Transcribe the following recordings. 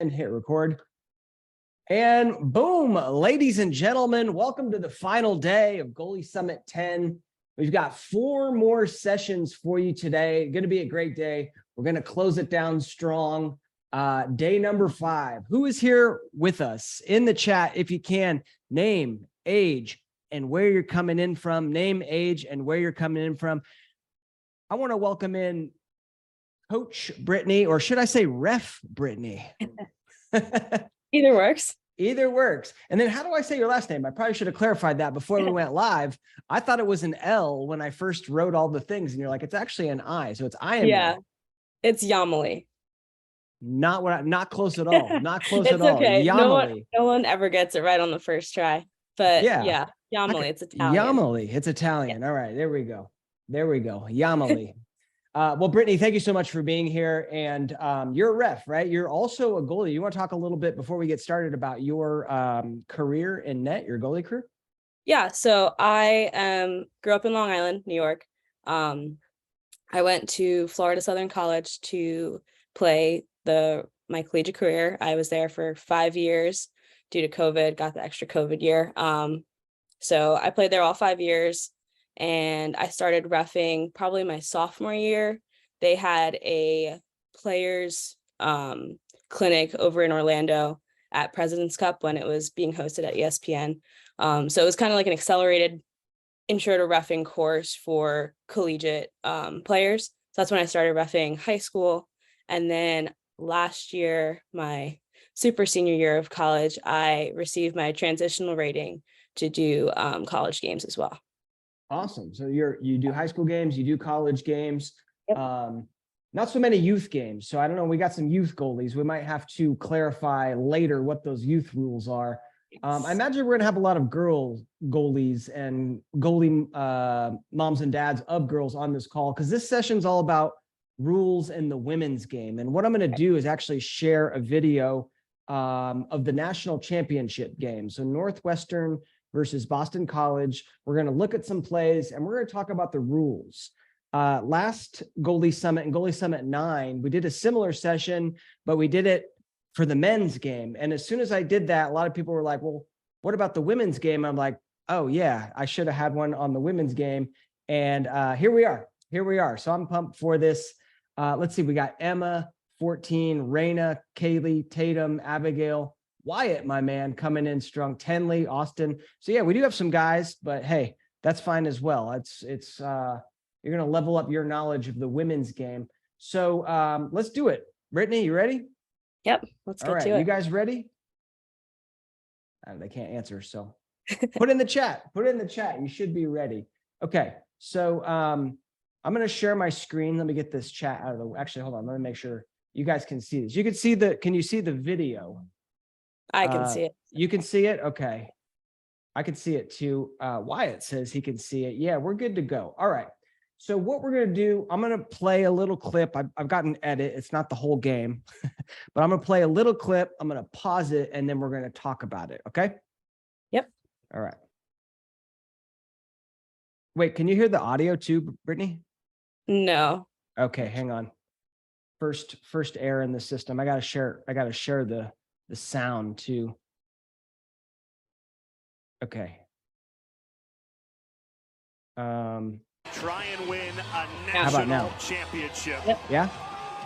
and hit record. And boom, ladies and gentlemen, welcome to the final day of Goalie Summit 10. We've got 4 more sessions for you today. Going to be a great day. We're going to close it down strong. Day number 5. Who is here with us? In the chat, if you can, name, age, and where you're coming in from. Name, age, and where you're coming in from. I want to welcome in Coach Brittany, or should I say Ref Brittany? Either works. Either works. And then how do I say your last name? I probably should have clarified that before we went live. I thought it was an L when I first wrote all the things, and you're like, it's actually an I. So it's Iamele. Yeah, it's Iamele. Not close at all. Not close at all. Okay. Iamele. No one ever gets it right on the first try. But yeah, Iamele, it's Italian. Iamele, it's Italian. Yeah. All right, there we go. Iamele. Well, Brittany, thank you so much for being here. And you're a ref, right? You're also a goalie. You want to talk a little bit before we get started about your career in net, your goalie career? Yeah, so I grew up in Long Island, New York. I went to Florida Southern College to play my collegiate career. I was there for 5 years due to COVID, got the extra COVID year. So I played there all 5 years. And I started reffing probably my sophomore year. They had a players clinic over in Orlando at President's Cup when it was being hosted at ESPN. So it was kind of like an accelerated intro to reffing course for collegiate players. So that's when I started reffing high school. And then last year, my super senior year of college, I received my transitional rating to do college games as well. Awesome. So you do high school games, you do college games, Yep. Not so many youth games. So I don't know, we got some youth goalies. We might have to clarify later what those youth rules are. I imagine we're going to have a lot of girl goalies and goalie moms and dads of girls on this call, because this session's all about rules in the women's game. And what I'm going to do is actually share a video of the national championship game. So Northwestern versus Boston College. We're going to look at some plays, and we're going to talk about the rules. Last Goalie Summit and Goalie Summit 9, we did a similar session, but we did it for the men's game. And as soon as I did that, a lot of people were like, well, what about the women's game? I'm like, oh yeah, I should have had one on the women's game. And here we are. So I'm pumped for this. Let's see, we got Emma, 14, Raina, Kaylee, Tatum, Abigail, Wyatt, my man, coming in strong. Tenley, Austin. So yeah, we do have some guys, but hey, that's fine as well. It's you're going to level up your knowledge of the women's game. So let's do it. Brittany, you ready? Yep, let's get to it. You guys ready? They can't answer, so put in the chat. Put it in the chat. You should be ready. Okay, so I'm going to share my screen. Let me get this chat out of the way. Actually, hold on. Let me make sure you guys can see this. You can see can you see the video? I can see it. You can see it? Okay. I can see it too. Wyatt says he can see it. Yeah, we're good to go. All right. So what we're going to do, I'm going to play a little clip. I've got an edit. It's not the whole game, but I'm going to play a little clip. I'm going to pause it, and then we're going to talk about it. Okay? Yep. All right. Wait, can you hear the audio too, Brittany? No. Okay, hang on. First error in the system. I got to share the sound too. Okay. Try and win a How about now? national championship. Yep. Yeah.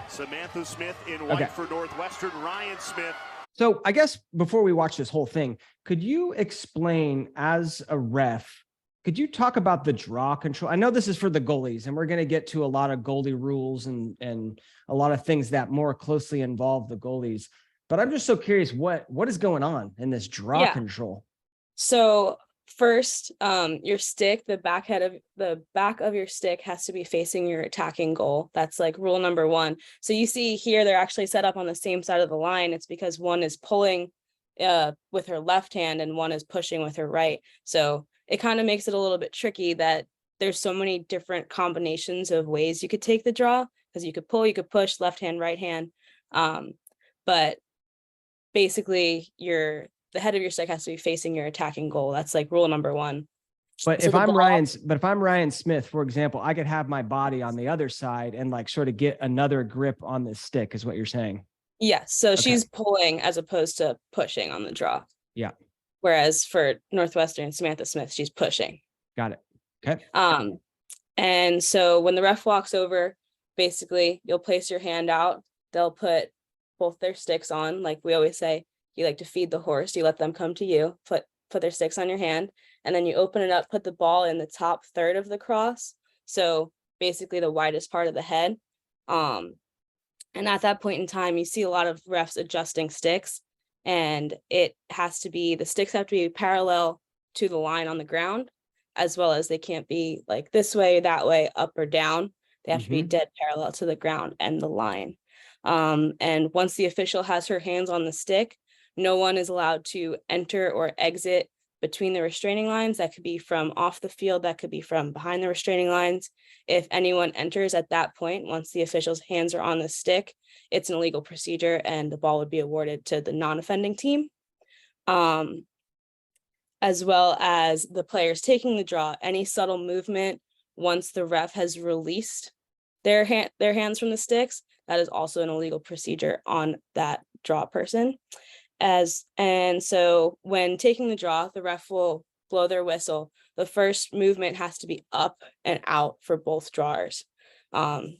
Samantha Smith in white for Northwestern. Ryan Smith. So I guess before we watch this whole thing, could you explain, as a ref, could you talk about the draw control? I know this is for the goalies, and we're going to get to a lot of goalie rules and a lot of things that more closely involve the goalies. But I'm just so curious, what is going on in this draw control? So first, your stick, the back of your stick has to be facing your attacking goal. That's like rule number 1. So you see here, they're actually set up on the same side of the line. It's because one is pulling with her left hand and one is pushing with her right. So it kind of makes it a little bit tricky that there's so many different combinations of ways you could take the draw, because you could pull, you could push, left hand, right hand. But basically the head of your stick has to be facing your attacking goal. That's like rule number 1. But if I'm Ryan Smith, for example, I could have my body on the other side and like sort of get another grip on this stick, is what you're saying. Yes. So Okay. she's pulling as opposed to pushing on the draw. Yeah. Whereas for Northwestern, Samantha Smith, she's pushing. Got it. Okay. And so when the ref walks over, basically you'll place your hand out. They'll put both their sticks on. Like we always say, you like to feed the horse. You let them come to you, put their sticks on your hand, and then you open it up, put the ball in the top third of the cross. So basically the widest part of the head. And at that point in time, you see a lot of refs adjusting sticks, and it has to be, the sticks have to be parallel to the line on the ground, as well as they can't be like this way, that way, up or down. They have to be dead parallel to the ground and the line. And once the official has her hands on the stick, no one is allowed to enter or exit between the restraining lines. That could be from off the field, that could be from behind the restraining lines. If anyone enters at that point, once the official's hands are on the stick, it's an illegal procedure and the ball would be awarded to the non-offending team. As well as the players taking the draw, any subtle movement once the ref has released their hands from the sticks, that is also an illegal procedure on that draw person. And so when taking the draw, the ref will blow their whistle. The first movement has to be up and out for both drawers.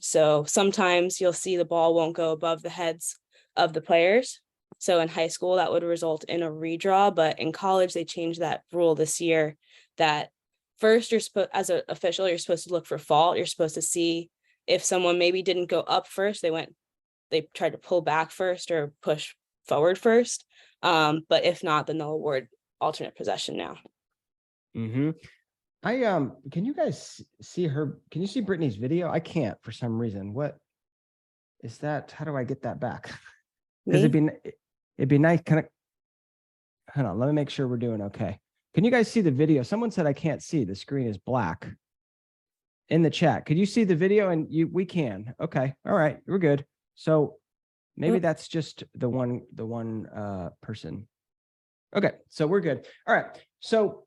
So sometimes you'll see the ball won't go above the heads of the players. So in high school, that would result in a redraw, but in college, they changed that rule this year that first you're supposed, as an official, you're supposed to look for fault. You're supposed to see if someone maybe didn't go up first, they tried to pull back first or push forward first. But if not, then they'll award alternate possession now. Can you guys see her? Can you see Brittany's video? I can't for some reason. What is that? How do I get that back? Because it'd be nice. Kind of. Hold on. Let me make sure we're doing okay. Can you guys see the video? Someone said I can't see. The screen is black. In the chat, could you see the video? And we can. Okay. All right. We're good. So maybe that's just the one person. Okay. So we're good. All right. So,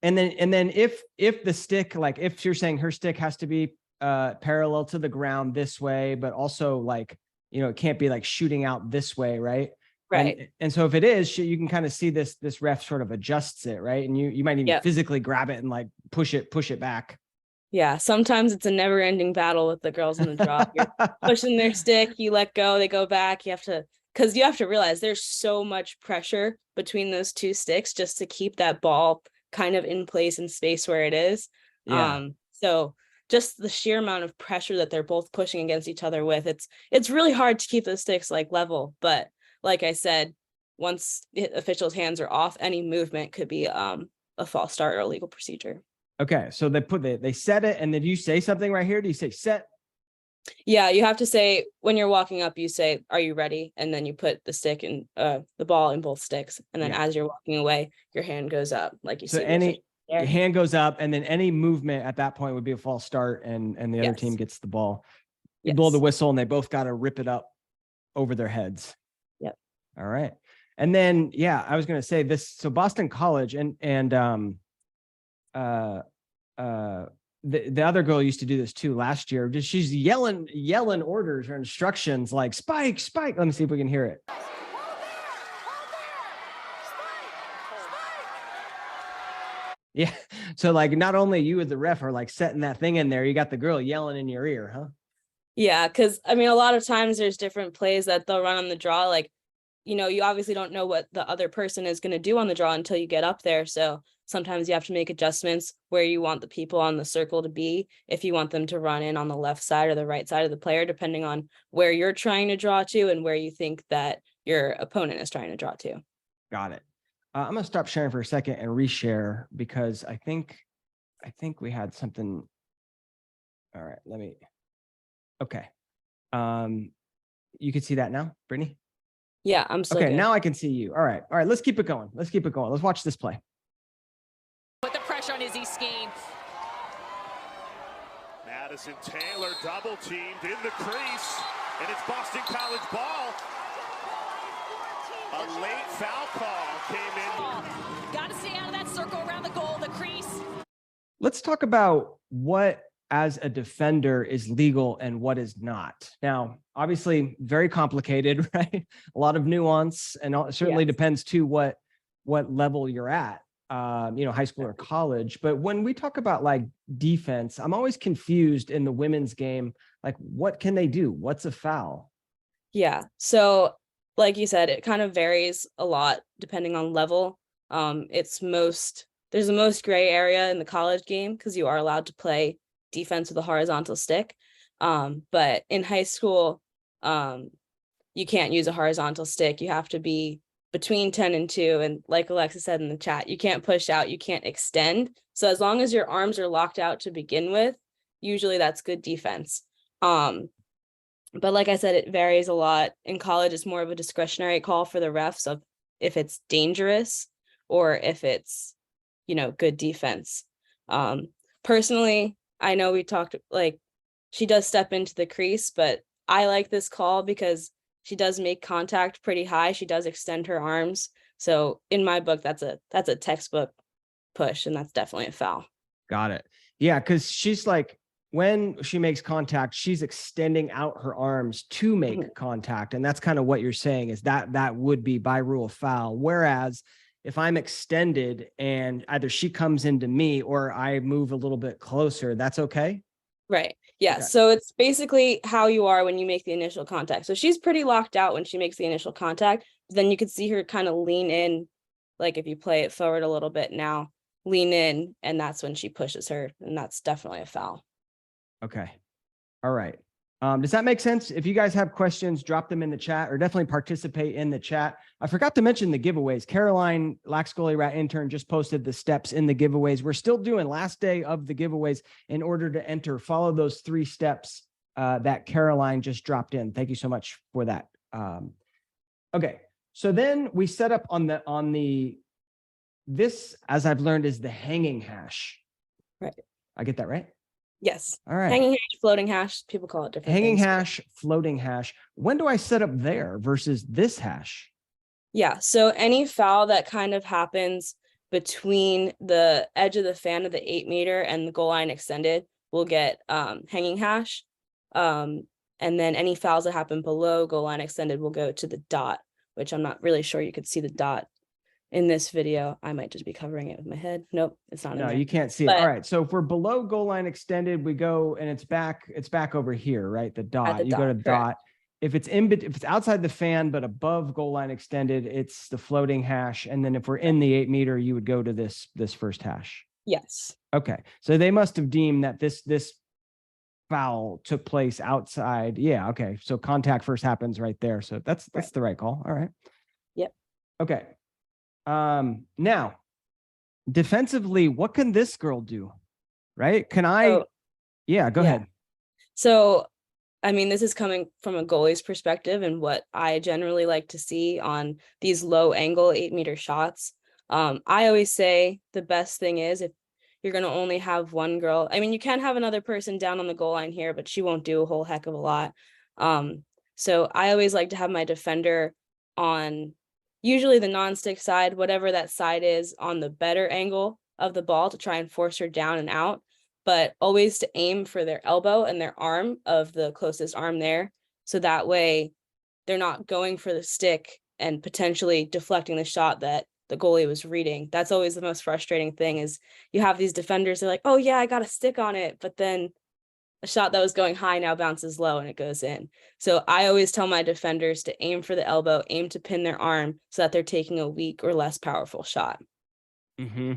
and then if the stick, like if you're saying her stick has to be parallel to the ground this way, but also like, it can't be like shooting out this way. Right. Right. And so if it is, you can kind of see this ref sort of adjusts it. Right. And you might even physically grab it and like push it back. Yeah, sometimes it's a never-ending battle with the girls in the draw. You're pushing their stick, you let go, they go back. Because you have to realize there's so much pressure between those two sticks just to keep that ball kind of in place in space where it is. Yeah. So just the sheer amount of pressure that they're both pushing against each other with, it's really hard to keep those sticks like level. But like I said, once the officials' hands are off, any movement could be a false start or a legal procedure. Okay, so they set it, and then you say something right here. Do you say set? Yeah, you have to say when you're walking up, you say, "Are you ready?" And then you put the stick and the ball in both sticks, and then as you're walking away, your hand goes up, like you see. So your hand goes up, and then any movement at that point would be a false start, and the other team gets the ball. You blow the whistle, and they both got to rip it up over their heads. Yep. All right, and then I was going to say this. So Boston College and the other girl used to do this too last year. She's yelling orders or instructions like spike. Let me see if we can hear it. Yeah. So like not only you as the ref are like setting that thing in there, you got the girl yelling in your ear, huh? Yeah, because I mean, a lot of times there's different plays that they'll run on the draw. Like, you obviously don't know what the other person is going to do on the draw until you get up there. So sometimes you have to make adjustments where you want the people on the circle to be, if you want them to run in on the left side or the right side of the player, depending on where you're trying to draw to and where you think that your opponent is trying to draw to. Got it. I'm going to stop sharing for a second and reshare because I think we had something. All right, okay. You can see that now, Brittany? Yeah, I'm still okay. good. Now I can see you. All right. Let's keep it going. Let's watch this play. Put the pressure on Izzy's scheme. Madison Taylor double teamed in the crease, and it's Boston College ball. A late foul call came in. Got to stay out of that circle around the goal, the crease. Let's talk about what as a defender is legal and what is not? Now, obviously very complicated, right? A lot of nuance, and it certainly depends to what level you're at, high school or college. But when we talk about like defense, I'm always confused in the women's game. Like, what can they do? What's a foul? Yeah. So like you said, it kind of varies a lot depending on level. There's the most gray area in the college game because you are allowed to play defense with a horizontal stick. But in high school, you can't use a horizontal stick. You have to be between 10 and 2. And like Alexa said in the chat, you can't push out, you can't extend. So as long as your arms are locked out to begin with, usually that's good defense. But like I said, it varies a lot. In college, it's more of a discretionary call for the refs of if it's dangerous or if it's, good defense. Personally, I know we talked, like, she does step into the crease, but I like this call because she does make contact pretty high. She does extend her arms. So in my book, that's a textbook push, and that's definitely a foul. Got it. Yeah, because she's like, when she makes contact, she's extending out her arms to make contact. And that's kind of what you're saying, is that would be by rule foul. Whereas if I'm extended and either she comes into me or I move a little bit closer, that's okay? Right. Yeah. Okay. So it's basically how you are when you make the initial contact. So she's pretty locked out when she makes the initial contact. Then you could see her kind of lean in, like if you play it forward a little bit now, lean in, and that's when she pushes her. And that's definitely a foul. Okay. All right. Does that make sense? If you guys have questions, drop them in the chat or definitely participate in the chat. I forgot to mention the giveaways. Caroline, Lax Goalie Rat Intern, just posted the steps in the giveaways. We're still doing last day of the giveaways. In order to enter, follow those 3 steps that Caroline just dropped in. Thank you so much for that. Okay. So then we set up this, as I've learned, is the hanging hash. Right. I get that right? Yes. All right. Hanging hash, floating hash, people call it different Hanging things. hash, floating hash. When do I set up there versus this hash? Yeah. So any foul that kind of happens between the edge of the fan of the 8-meter and the goal line extended will get hanging hash. And then any fouls that happen below goal line extended will go to the dot, which I'm not really sure you could see the dot in this video. I might just be covering it with my head. Nope, it's not in No, there. you can't see it. All right. So if we're below goal line extended, we go and it's back over here, right? The dot. You go to dot. If it's if it's outside the fan but above goal line extended, it's the floating hash. And then if we're in the 8-meter, you would go to this first hash. Yes. Okay. So they must have deemed that this foul took place outside. Yeah. Okay. So contact first happens right there. So that's the right call. All right. Yep. Okay. Now, defensively, what can this girl do? Right? Can I? Yeah, go ahead. So, I mean, this is coming from a goalie's perspective and what I generally like to see on these low angle 8-meter shots. I always say the best thing is if you're going to only have one girl. I mean, you can have another person down on the goal line here, but she won't do a whole heck of a lot. So I always like to have my defender on usually the non-stick side, whatever that side is, on the better angle of the ball to try and force her down and out, but always to aim for their elbow and their arm of the closest arm there. So that way they're not going for the stick and potentially deflecting the shot that the goalie was reading. That's always the most frustrating thing, is you have these defenders, they're like, oh yeah, I got a stick on it, but then a shot that was going high now bounces low and it goes in. So I always tell my defenders to aim for the elbow, aim to pin their arm so that they're taking a weak or less powerful shot. Mm-hmm.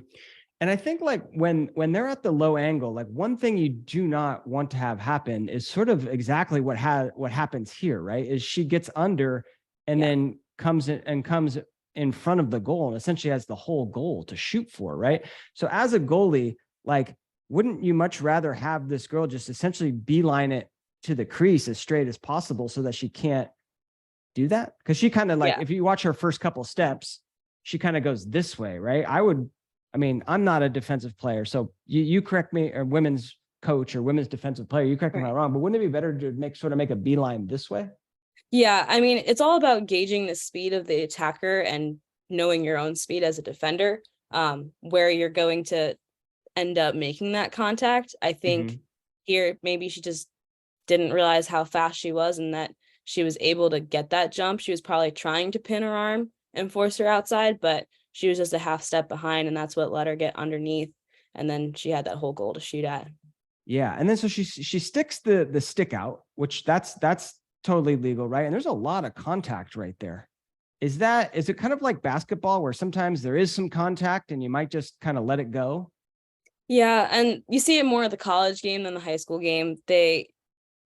And I think like when they're at the low angle, like one thing you do not want to have happen is sort of exactly what happens here, right? Is she gets under and then comes in front of the goal and essentially has the whole goal to shoot for, right? So as a goalie, like, wouldn't you much rather have this girl just essentially beeline it to the crease as straight as possible so that she can't do that? Because she kind of like, if you watch her first couple steps, she kind of goes this way, right? I mean, I'm not a defensive player, so you correct me, or women's coach or women's defensive player, you correct me if I'm wrong, but wouldn't it be better to make a beeline this way? Yeah, I mean, it's all about gauging the speed of the attacker and knowing your own speed as a defender, where you're going to end up making that contact. I think Here, maybe she just didn't realize how fast she was and that she was able to get that jump. She was probably trying to pin her arm and force her outside, but she was just a half step behind, and that's what let her get underneath. And then she had that whole goal to shoot at. Yeah. And then so she sticks the stick out, which that's totally legal, right? And there's a lot of contact right there. Is it kind of like basketball where sometimes there is some contact and you might just kind of let it go? Yeah, and you see it more at the college game than the high school game. They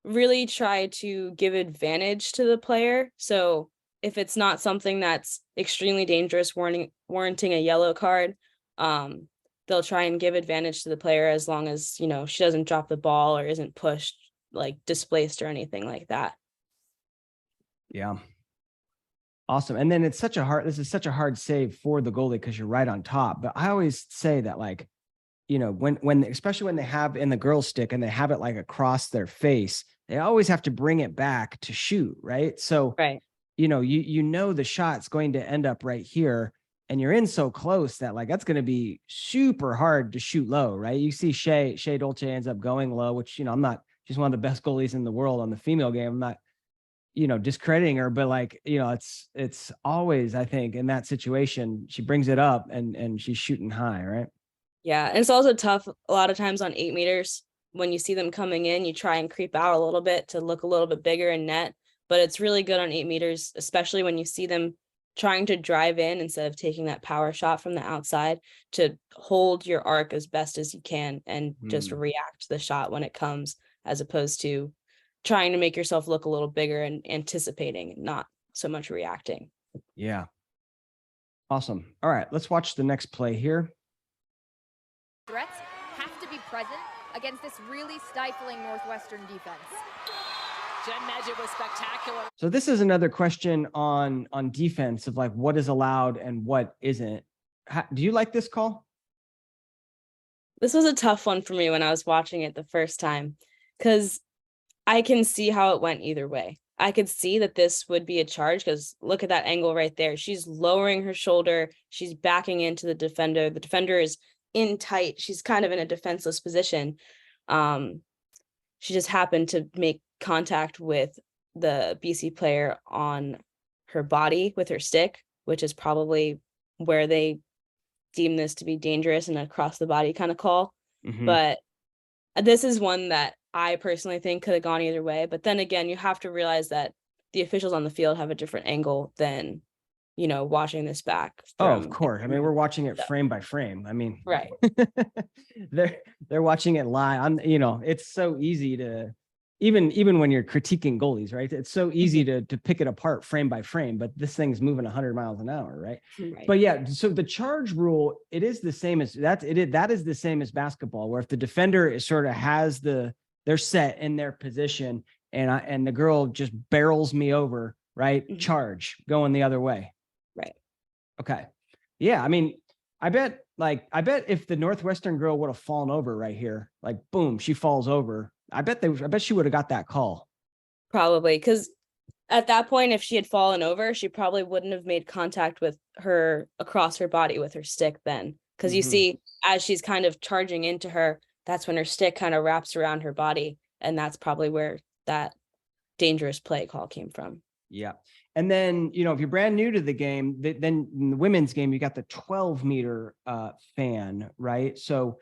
really try to give advantage to the player. So if it's not something that's extremely dangerous, warranting a yellow card, they'll try and give advantage to the player as long as, you know, she doesn't drop the ball or isn't pushed, like displaced or anything like that. Yeah. Awesome. And then this is such a hard save for the goalie because you're right on top. But I always say that, like, you know, when especially when they have in the girls stick and they have it like across their face, they always have to bring it back to shoot, right? So, Right. you know, you know the shot's going to end up right here, and you're in so close that, like, that's going to be super hard to shoot low, right? You see Shea Dolce ends up going low, which, you know, she's one of the best goalies in the world on the female game. I'm not, you know, discrediting her, but, like, you know, it's always, I think, in that situation, she brings it up and she's shooting high, right? Yeah, and it's also tough a lot of times on 8 meters. When you see them coming in, you try and creep out a little bit to look a little bit bigger in net, but it's really good on 8 meters, especially when you see them trying to drive in instead of taking that power shot from the outside, to hold your arc as best as you can and just react to the shot when it comes, as opposed to trying to make yourself look a little bigger and anticipating, not so much reacting. Yeah. Awesome. All right, let's watch the next play here. Threats have to be present against this really stifling Northwestern defense. Jen Medjid was spectacular. So this is another question on defense of, like, what is allowed and what isn't. Do you like this call? This was a tough one for me when I was watching it the first time, because I can see how it went either way. I could see that this would be a charge because look at that angle right there. She's lowering her shoulder. She's backing into the defender. The defender is in tight. She's kind of in a defenseless position. She just happened to make contact with the BC player on her body with her stick, which is probably where they deem this to be dangerous and across the body kind of call. But this is one that I personally think could have gone either way. But then again, you have to realize that the officials on the field have a different angle than, you know, watching this back. Oh, of course. I mean, we're watching it frame by frame. I mean, right. they're watching it live. You know, it's so easy to, even when you're critiquing goalies, right? It's so easy to pick it apart frame by frame, but this thing's moving 100 miles an hour, right? But yeah, so the charge rule, it is the same as that is the same as basketball, where if the defender is sort of has they're set in their position and the girl just barrels me over, right? Charge, going the other way. Right. Okay. Yeah. I mean, I bet if the Northwestern girl would have fallen over right here, like, boom, she falls over. I bet she would have got that call. Probably, because at that point, if she had fallen over, she probably wouldn't have made contact with her across her body with her stick then. Because you see, as she's kind of charging into her, that's when her stick kind of wraps around her body. And that's probably where that dangerous play call came from. Yeah. And then, you know, if you're brand new to the game, then in the women's game, you got the 12-meter fan, right? So,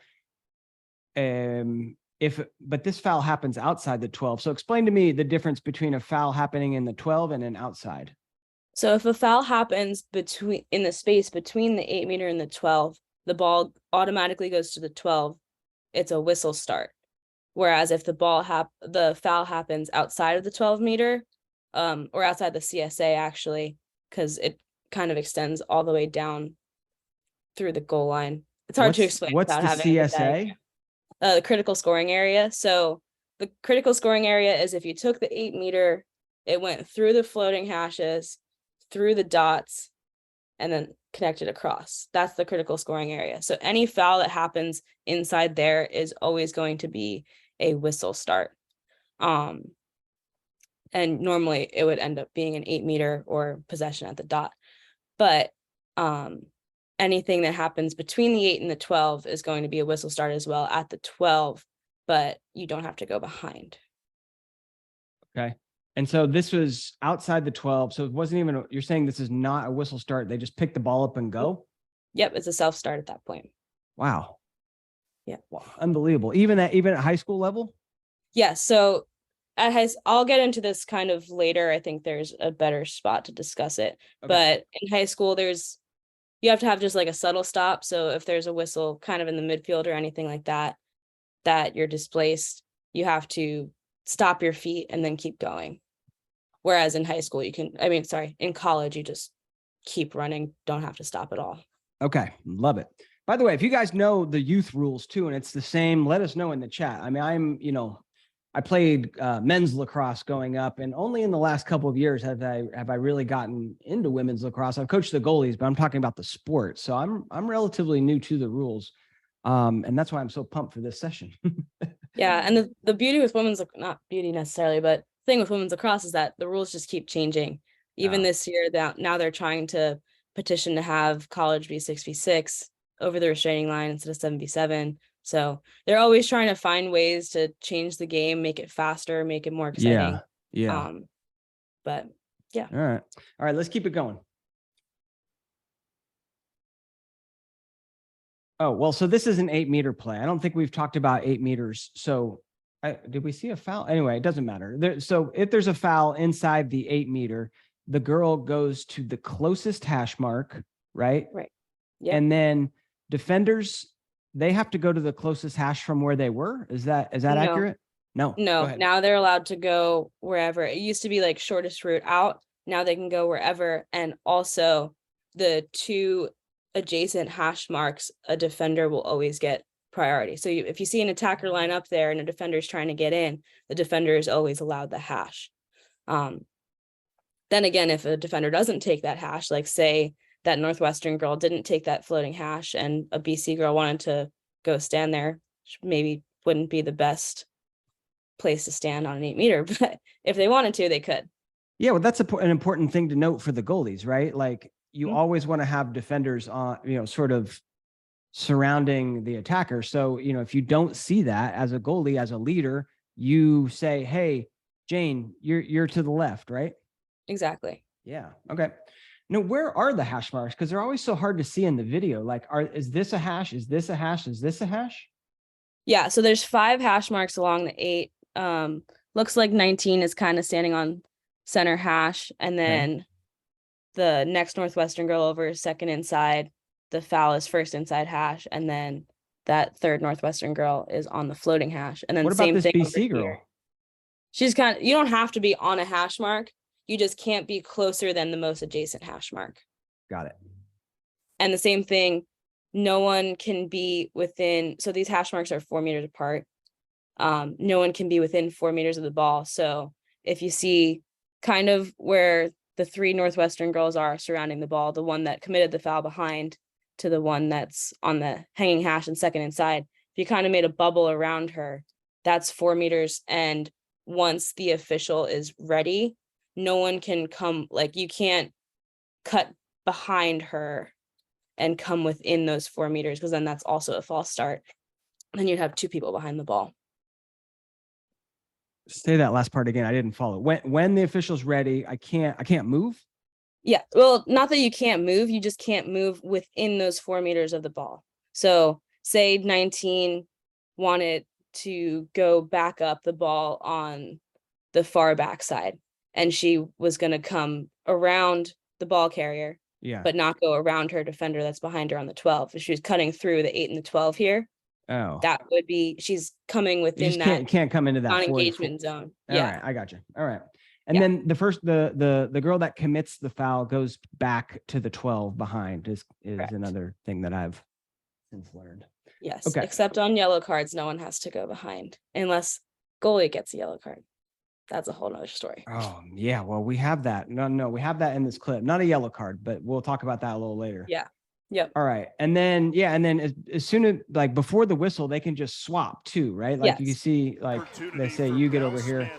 but this foul happens outside the 12. So explain to me the difference between a foul happening in the 12 and an outside. So if a foul happens in the space between the 8-meter and the 12, the ball automatically goes to the 12. It's a whistle start. Whereas if the foul happens outside of the 12-meter, or outside the CSA, actually, because it kind of extends all the way down through the goal line. It's hard to explain. What's the CSA? The critical scoring area. So the critical scoring area is if you took the 8-meter, it went through the floating hashes, through the dots, and then connected across. That's the critical scoring area. So any foul that happens inside there is always going to be a whistle start. And normally it would end up being an 8-meter or possession at the dot. But anything that happens between the 8 and the 12 is going to be a whistle start as well at the 12. but you don't have to go behind. Okay. And so this was outside the 12. So it wasn't even, you're saying this is not a whistle start. They just pick the ball up and go. Yep. It's a self start at that point. Wow. Yeah. Wow. Unbelievable. Even at high school level. Yeah. So I'll get into this kind of later. I think there's a better spot to discuss it. Okay. But in high school, you have to have just like a subtle stop. So if there's a whistle kind of in the midfield or anything like that, that you're displaced, you have to stop your feet and then keep going. Whereas in high school, in college, you just keep running, don't have to stop at all. Okay. Love it. By the way, if you guys know the youth rules too, and it's the same, let us know in the chat. I mean, I played men's lacrosse going up, and only in the last couple of years have I really gotten into women's lacrosse. I've coached the goalies, but I'm talking about the sport. So I'm relatively new to the rules. And that's why I'm so pumped for this session. Yeah. And the beauty with not beauty necessarily, but thing with women's lacrosse is that the rules just keep changing. Even this year, that now they're trying to petition to have college be 6v6 over the restraining line instead of 7v7. So they're always trying to find ways to change the game, make it faster, make it more exciting. Yeah. But yeah. All right. Let's keep it going. Oh, well, so this is an 8-meter play. I don't think we've talked about 8 meters. So did we see a foul? Anyway, it doesn't matter. So if there's a foul inside the 8-meter, the girl goes to the closest hash mark, right? Right. Yeah. And then defenders, they have to go to the closest hash from where they were. Is that accurate? No. No. Now they're allowed to go wherever. It used to be like shortest route out. Now they can go wherever. And also the 2 adjacent hash marks, a defender will always get priority. So if you see an attacker line up there and a defender is trying to get in, the defender is always allowed the hash. Then again, if a defender doesn't take that hash, like say that Northwestern girl didn't take that floating hash and a BC girl wanted to go stand there, maybe wouldn't be the best place to stand on an 8-meter, but if they wanted to, they could. Yeah, well, that's an important thing to note for the goalies, right? Like you always want to have defenders on, sort of surrounding the attacker. So, if you don't see that as a goalie, as a leader, you say, hey, Jane, you're to the left, right? Exactly. Yeah. Okay. Now, where are the hash marks? Because they're always so hard to see in the video. Like, is this a hash? Is this a hash? Is this a hash? Yeah. So there's 5 hash marks along the 8. Looks like 19 is kind of standing on center hash. And then the next Northwestern girl over is second inside. The foul is first inside hash. And then that third Northwestern girl is on the floating hash. And then what about same this thing BC girl? here. She's you don't have to be on a hash mark. You just can't be closer than the most adjacent hash mark. Got it. And the same thing, no one can be within, so these hash marks are 4 meters apart. No one can be within 4 meters of the ball. So if you see kind of where the 3 Northwestern girls are surrounding the ball, the one that committed the foul behind to the one that's on the hanging hash and second inside, if you kind of made a bubble around her, that's 4 meters. And once the official is ready, no one can come, like you can't cut behind her and come within those 4 meters, because then that's also a false start. Then you'd have 2 people behind the ball. Say that last part again. I didn't follow. When the official's ready, I can't move. Yeah, well, not that you can't move, you just can't move within those 4 meters of the ball. So say 19 wanted to go back up the ball on the far back side, and she was going to come around the ball carrier, but not go around her defender that's behind her on the 12. If she was cutting through the 8 and the 12 here, that would be, she's coming within that can't come into that non-engagement zone. All right, I got you. All right. And then the girl that commits the foul goes back to the 12 behind is another thing that I've since learned. Yes. Okay. Except on yellow cards, no one has to go behind unless goalie gets a yellow card. That's a whole nother story. Oh yeah. Well, we have that. No, we have that in this clip, not a yellow card, but we'll talk about that a little later. Yeah. Yep. All right. And then, as soon as, like, before the whistle, they can just swap too, right? Like you can see, like they say, you get over here.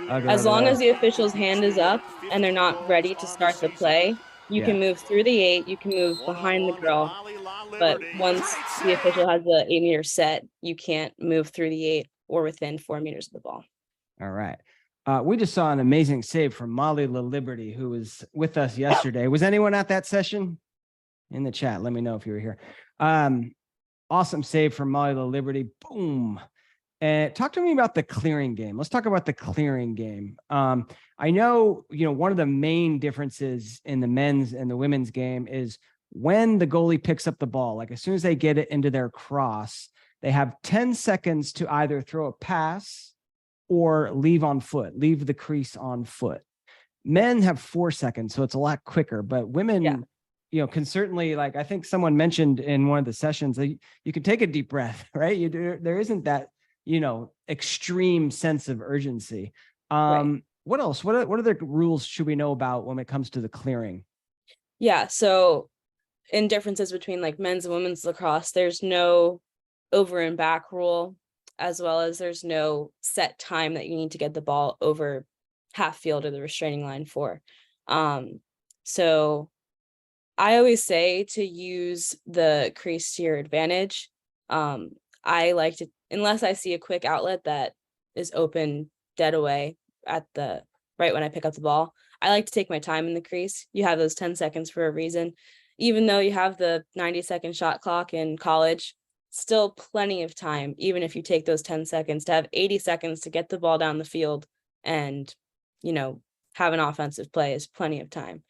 As long as the official's hand is up and they're not ready to start the play, you can move through the 8, you can move behind the girl. But once the official has the 8 meter set, you can't move through the 8 or within 4 meters of the ball. All right. We just saw an amazing save from Molly LaLiberty, who was with us yesterday. Was anyone at that session? In the chat, let me know if you were here. Awesome save from Molly LaLiberty. Boom. And talk to me about the clearing game. Let's talk about the clearing game. I know, one of the main differences in the men's and the women's game is when the goalie picks up the ball, like as soon as they get it into their cross, they have 10 seconds to either throw a pass or leave the crease on foot. Men have 4 seconds, so it's a lot quicker, but women, can certainly, like, I think someone mentioned in one of the sessions that you can take a deep breath, right? There isn't that, extreme sense of urgency. Right. What else? What other rules should we know about when it comes to the clearing? Yeah. So in differences between like men's and women's lacrosse, there's no over and back rule, as well as there's no set time that you need to get the ball over half field or the restraining line for. So I always say to use the crease to your advantage. I like to, unless I see a quick outlet that is open dead away at the right when I pick up the ball, I like to take my time in the crease. You have those 10 seconds for a reason. Even though you have the 90-second shot clock in college, still plenty of time, even if you take those 10 seconds, to have 80 seconds to get the ball down the field and, have an offensive play is plenty of time.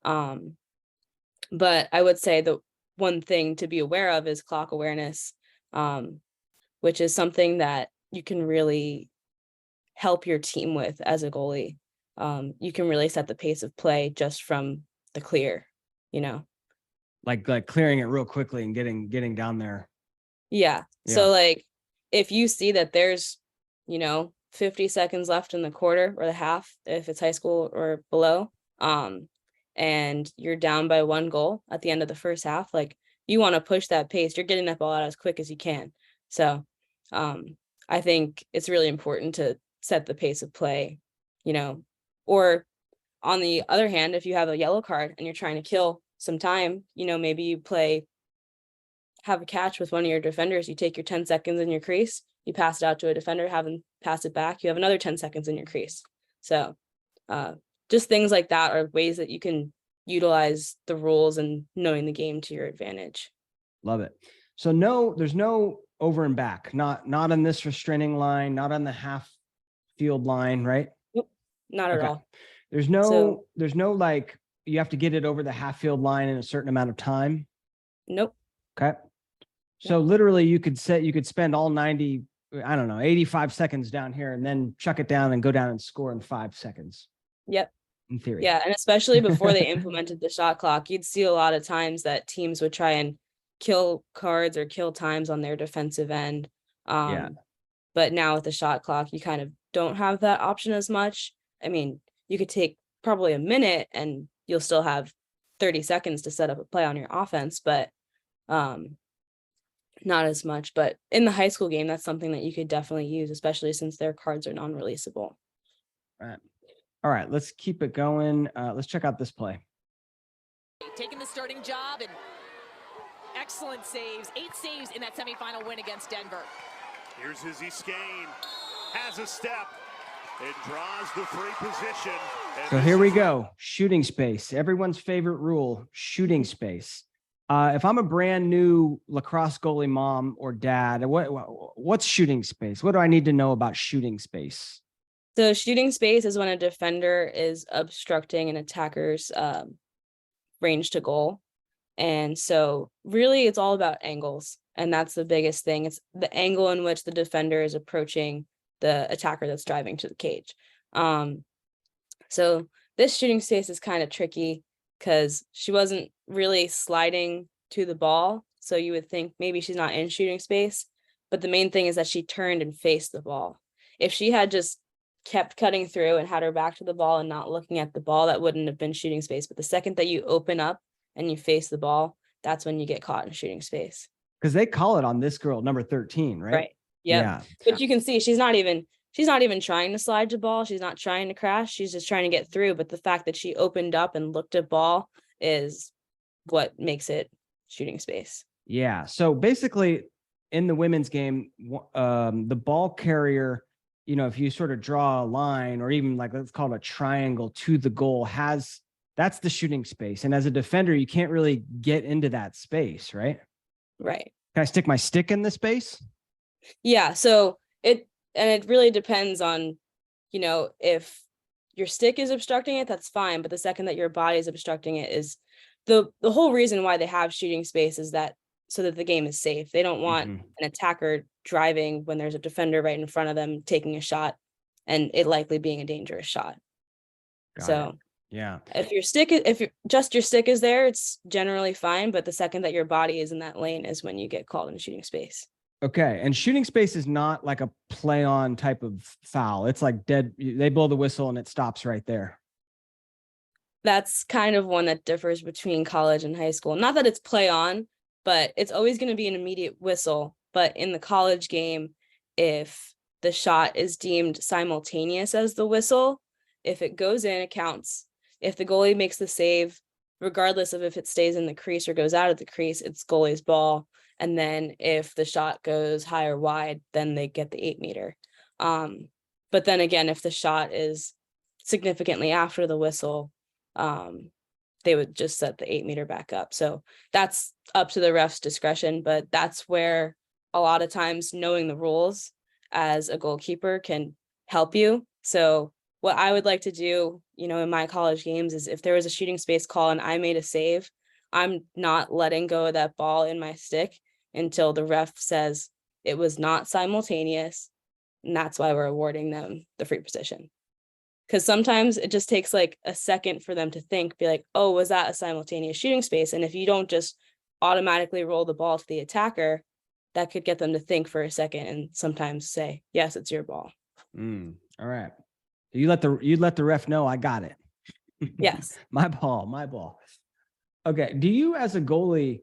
But I would say the one thing to be aware of is clock awareness, which is something that you can really help your team with as a goalie. You can really set the pace of play just from the clear, like clearing it real quickly and getting down there. Yeah. So like if you see that there's, 50 seconds left in the quarter or the half, if it's high school or below, and you're down by 1 goal at the end of the first half, like you want to push that pace. You're getting that ball out as quick as you can. So I think it's really important to set the pace of play, or on the other hand, if you have a yellow card and you're trying to kill some time, maybe you have a catch with one of your defenders, you take your 10 seconds in your crease, you pass it out to a defender, have them pass it back, you have another 10 seconds in your crease. So just things like that are ways that you can utilize the rules and knowing the game to your advantage. Love it. So there's no over and back, not on this restraining line, not on the half field line, right? Nope, not at all. There's no like you have to get it over the half field line in a certain amount of time. Nope. Okay. So literally you could spend all 90, 85 seconds down here and then chuck it down and go down and score in 5 seconds. Yep. In theory. Yeah. And especially before they implemented the shot clock, you'd see a lot of times that teams would try and kill cards or kill times on their defensive end. But now with the shot clock, you kind of don't have that option as much. I mean, you could take probably a minute and you'll still have 30 seconds to set up a play on your offense, but not as much. But in the high school game, that's something that you could definitely use, especially since their cards are non-releasable. Right. All right, let's keep it going. Let's check out this play. Taking the starting job and excellent saves. 8 saves in that semifinal win against Denver. Here's Izzy Skane. Has a step. It draws the free position. So here we go. Shooting space. Everyone's favorite rule, shooting space. If I'm a brand new lacrosse goalie mom or dad, what's shooting space? What do I need to know about shooting space? So shooting space is when a defender is obstructing an attacker's range to goal. And so really it's all about angles. And that's the biggest thing. It's the angle in which the defender is approaching the attacker that's driving to the cage. So this shooting space is kind of tricky because she wasn't really sliding to the ball. So you would think maybe she's not in shooting space. But the main thing is that she turned and faced the ball. If she had just kept cutting through and had her back to the ball and not looking at the ball, that wouldn't have been shooting space. But the second that you open up and you face the ball, that's when you get caught in shooting space. Because they call it on this girl, number 13, right? Right. Yep. Yeah. But you can see she's not even trying to slide to ball. She's not trying to crash. She's just trying to get through. But the fact that she opened up and looked at ball is what makes it shooting space. Yeah. So basically, in the women's game, the ball carrier, you know, if you sort of draw a line or even like, let's call it a triangle to the goal, that's the shooting space. And as a defender, you can't really get into that space, right? Right. Can I stick my stick in the space? Yeah. So it really depends on, you know, if your stick is obstructing it, that's fine. But the second that your body is obstructing it is the whole reason why they have shooting space is that so that the game is safe. They don't want an attacker driving when there's a defender right in front of them taking a shot and it likely being a dangerous shot. Got it. Yeah. If your stick is there, it's generally fine. But the second that your body is in that lane is when you get called into shooting space. Okay. And shooting space is not like a play on type of foul. It's like dead. They blow the whistle and it stops right there. That's kind of one that differs between college and high school. Not that it's play on, but it's always going to be an immediate whistle. But in the college game, if the shot is deemed simultaneous as the whistle, if it goes in, it counts. If the goalie makes the save, regardless of if it stays in the crease or goes out of the crease, it's goalie's ball. And then if the shot goes high or wide, then they get the 8 meter. But then again, if the shot is significantly after the whistle, they would just set the 8 meter back up. So that's up to the ref's discretion, but that's where a lot of times knowing the rules as a goalkeeper can help you. So what I would like to do, you know, in my college games is if there was a shooting space call and I made a save, I'm not letting go of that ball in my stick until the ref says it was not simultaneous. And that's why we're awarding them the free position. Because sometimes it just takes like a second for them to think, be like, oh, was that a simultaneous shooting space? And if you don't just automatically roll the ball to the attacker, that could get them to think for a second and sometimes say, yes, it's your ball. All right. You let the ref know I got it. Yes. My ball. Okay. Do you as a goalie,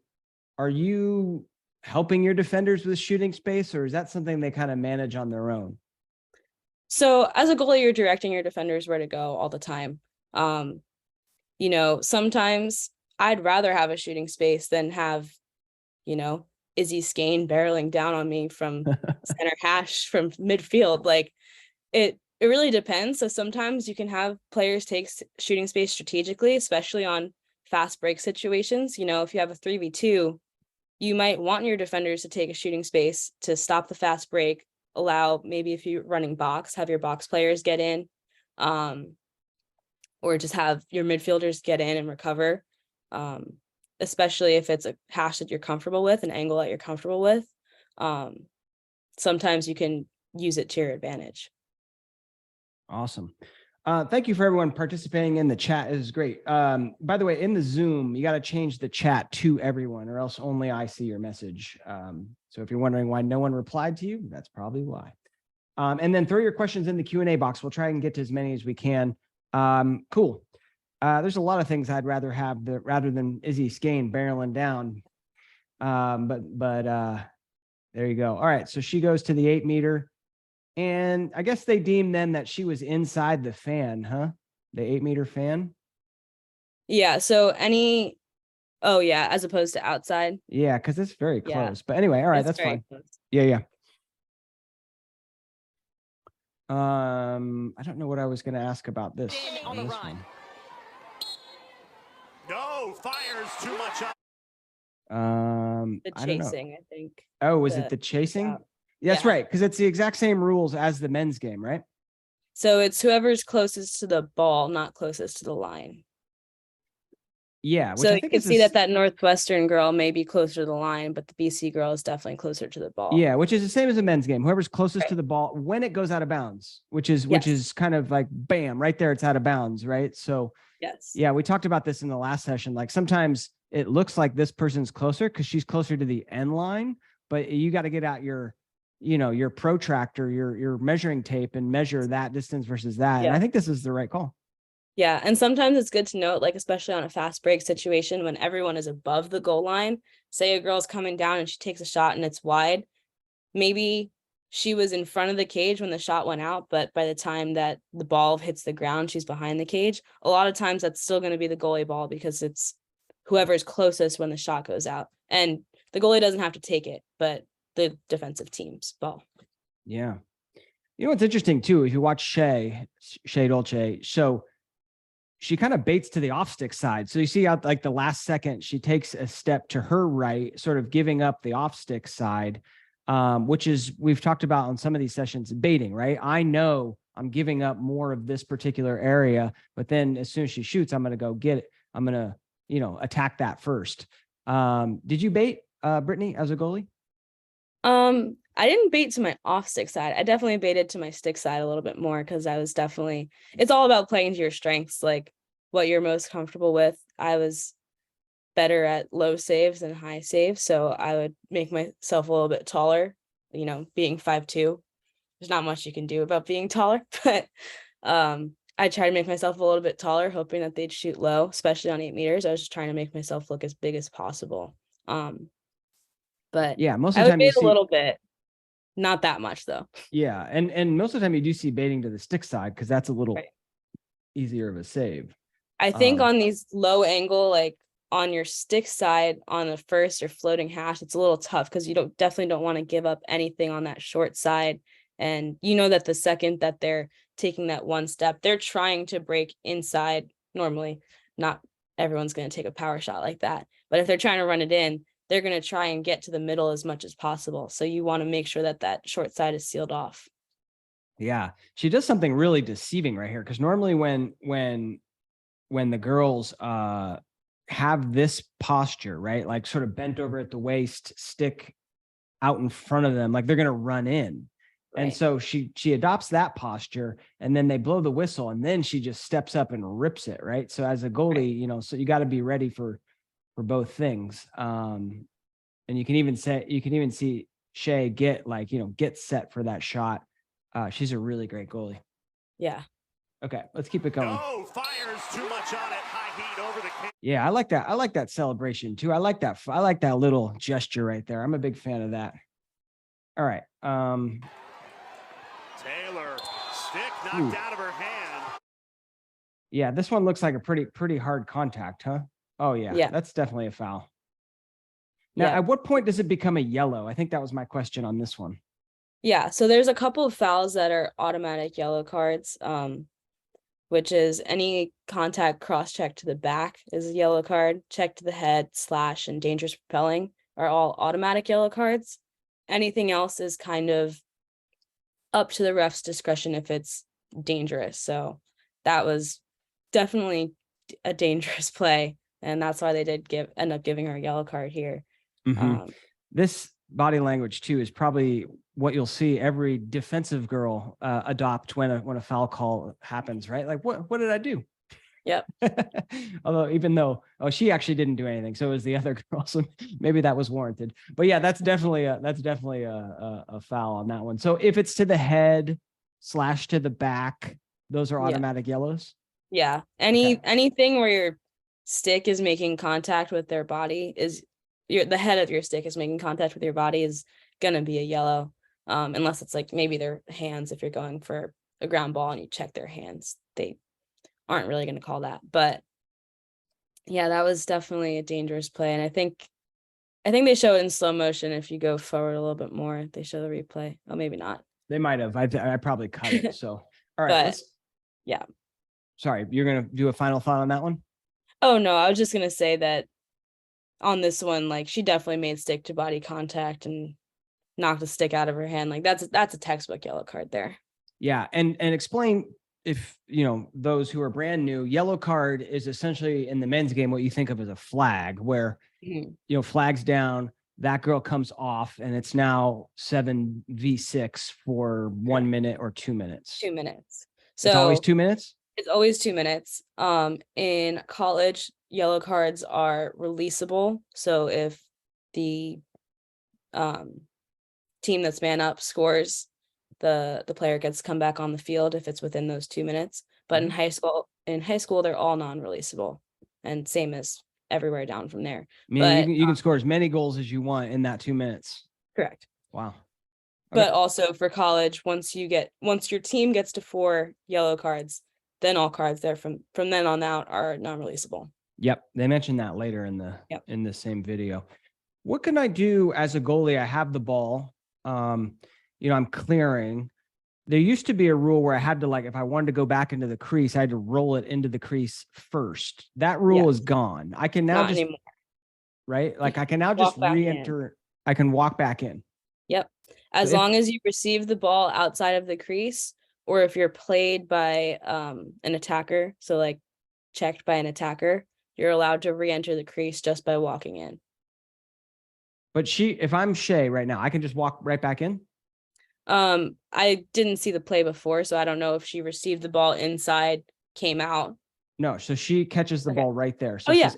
are you helping your defenders with shooting space, or is that something they kind of manage on their own? So as a goalie, you're directing your defenders where to go all the time. You know, sometimes I'd rather have a shooting space than have, you know, Izzy Skane barreling down on me from center hash from midfield. Like it really depends. So sometimes you can have players take shooting space strategically, especially on fast break situations. You know, if you have a 3v2, you might want your defenders to take a shooting space to stop the fast break, allow maybe if you're running box, have your box players get in, or just have your midfielders get in and recover, especially if it's a hash that you're comfortable with, an angle that you're comfortable with. Sometimes you can use it to your advantage. Awesome. Thank you for everyone participating in the chat. It is great. By the way, in the Zoom, you got to change the chat to everyone or else only I see your message. So if you're wondering why no one replied to you, that's probably why. And then throw your questions in the Q&A box. We'll try and get to as many as we can. Cool. There's a lot of things I'd rather have rather than Izzy Skane barreling down. But there you go. All right. So she goes to the 8 meter. And I guess they deemed then that she was inside the fan, huh? The 8 meter fan. Yeah. So as opposed to outside. Yeah, because it's very close. Yeah. But anyway, all right, It's that's very fine. close. Yeah. I don't know what I was going to ask about this. On the run. One. No, fires too much up. The I don't know. chasing, I think. Oh, was it the chasing? That's Yeah. right, because it's the exact same rules as the men's game, right? So it's whoever's closest to the ball, not closest to the line. Yeah. Which So I you think can is see that Northwestern girl may be closer to the line, but the BC girl is definitely closer to the ball. Yeah, which is the same as the men's game. Whoever's closest to the ball when it goes out of bounds, which is kind of like bam, right there, it's out of bounds, right? So Yes. yeah, we talked about this in the last session. Like sometimes it looks like this person's closer because she's closer to the end line, but you got to get out your protractor, your measuring tape and measure that distance versus that. Yeah. And I think this is the right call. Yeah. And sometimes it's good to note, like, especially on a fast break situation, when everyone is above the goal line, say a girl's coming down and she takes a shot and it's wide. Maybe she was in front of the cage when the shot went out, but by the time that the ball hits the ground, she's behind the cage. A lot of times that's still going to be the goalie ball because it's whoever's closest when the shot goes out. And the goalie doesn't have to take it, but the defensive team's ball. Yeah. You know what's interesting too, if you watch Shea Dolce, so she kind of baits to the off stick side. So you see out like the last second, she takes a step to her right, sort of giving up the off stick side, which is, we've talked about on some of these sessions, baiting, right? I know I'm giving up more of this particular area, but then as soon as she shoots, I'm going to go get it. I'm going to, you know, attack that first. Did you bait, Brittany, as a goalie? I didn't bait to my off stick side. I definitely baited to my stick side a little bit more because I was definitely, it's all about playing to your strengths, like what you're most comfortable with. I was better at low saves than high saves, so I would make myself a little bit taller, you know, being 5'2". There's not much you can do about being taller, but I try to make myself a little bit taller, hoping that they'd shoot low, especially on 8 meters. I was just trying to make myself look as big as possible. But Yeah, most I of the would time you bait a see, little bit. Not that much though. yeah, and most of the time you do see baiting to the stick side because that's a little Right. easier of a save. I think on these low angle, like on your stick side on the first or floating hash, it's a little tough because you definitely don't want to give up anything on that short side. And you know that the second that they're taking that one step, they're trying to break inside. Normally, not everyone's going to take a power shot like that. But if they're trying to run it in, they're going to try and get to the middle as much as possible. So you want to make sure that that short side is sealed off. Yeah, she does something really deceiving right here because normally when the girls have this posture, right, like sort of bent over at the waist, stick out in front of them, like they're gonna run in. Right. And so she adopts that posture, and then they blow the whistle, and then she just steps up and rips it, right? So as a goalie, Right. you know, so you got to be ready for both things. And you can even see Shea get like, you know, get set for that shot. She's a really great goalie. Yeah. Okay, let's keep it going. No, fires too much on it. High heat over the cage. Yeah, I like that. I like that celebration too. I like that little gesture right there. I'm a big fan of that. All right. Taylor, stick knocked out of her hand. Yeah, this one looks like a pretty hard contact, huh? Oh yeah, Yeah. that's definitely a foul. Now, Yeah. at what point does it become a yellow? I think that was my question on this one. Yeah. So there's a couple of fouls that are automatic yellow cards, which is any contact cross check to the back is a yellow card, check to the head, slash, and dangerous propelling are all automatic yellow cards. Anything else is kind of up to the ref's discretion if it's dangerous. So that was definitely a dangerous play, and that's why they did end up giving her a yellow card here. Mhm. This body language too is probably what you'll see every defensive girl adopt when a foul call happens, right? Like, what did I do? Yep. Although, even though, she actually didn't do anything, so it was the other girl, so maybe that was warranted. But yeah, that's definitely a foul on that one. So if it's to the head / to the back, those are Yeah. automatic yellows. Yeah. Anything where your stick is making contact with their body is the head of your stick is making contact with your body is gonna be a yellow. Unless it's like maybe their hands, if you're going for a ground ball and you check their hands, they aren't really gonna call that. But yeah, that was definitely a dangerous play. And I think they show it in slow motion. If you go forward a little bit more, they show the replay. Oh, maybe not. They might have. I probably cut it. So all right. But yeah. Sorry, you're gonna do a final thought on that one? Oh no, I was just gonna say that on this one, like she definitely made stick to body contact and knocked the stick out of her hand. Like that's a textbook yellow card there. Yeah, and explain, if you know those who are brand new, yellow card is essentially in the men's game what you think of as a flag, where Mhm. you know, flags down, that girl comes off, and it's now 7v6 for 1 minute or 2 minutes. 2 minutes. So It's always 2 minutes? It's always 2 minutes. In college, yellow cards are releasable. So if the team that's man up scores, the player gets to come back on the field if it's within those 2 minutes. But in high school, they're all non-releasable, and same as everywhere down from there. Meaning you can score as many goals as you want in that 2 minutes. Correct. Wow. But also for college, once your team gets to 4 yellow cards, then all cards there from then on out are non-releasable. Yep, they mentioned that later in the Yep. in the same video. What can I do as a goalie? I have the ball. I'm clearing. There used to be a rule where I had to, like, if I wanted to go back into the crease, I had to roll it into the crease first. That rule is gone. I can now Not just, anymore. right? Like I can now just Walk back in. re-enter. I can walk back in. Yep. As long as you receive the ball outside of the crease, or if you're played by an attacker, so like checked by an attacker, you're allowed to re-enter the crease just by walking in. But if I'm Shea right now, I can just walk right back in. I didn't see the play before, so I don't know if she received the ball inside, came out. No, so she catches the ball right there. So yeah.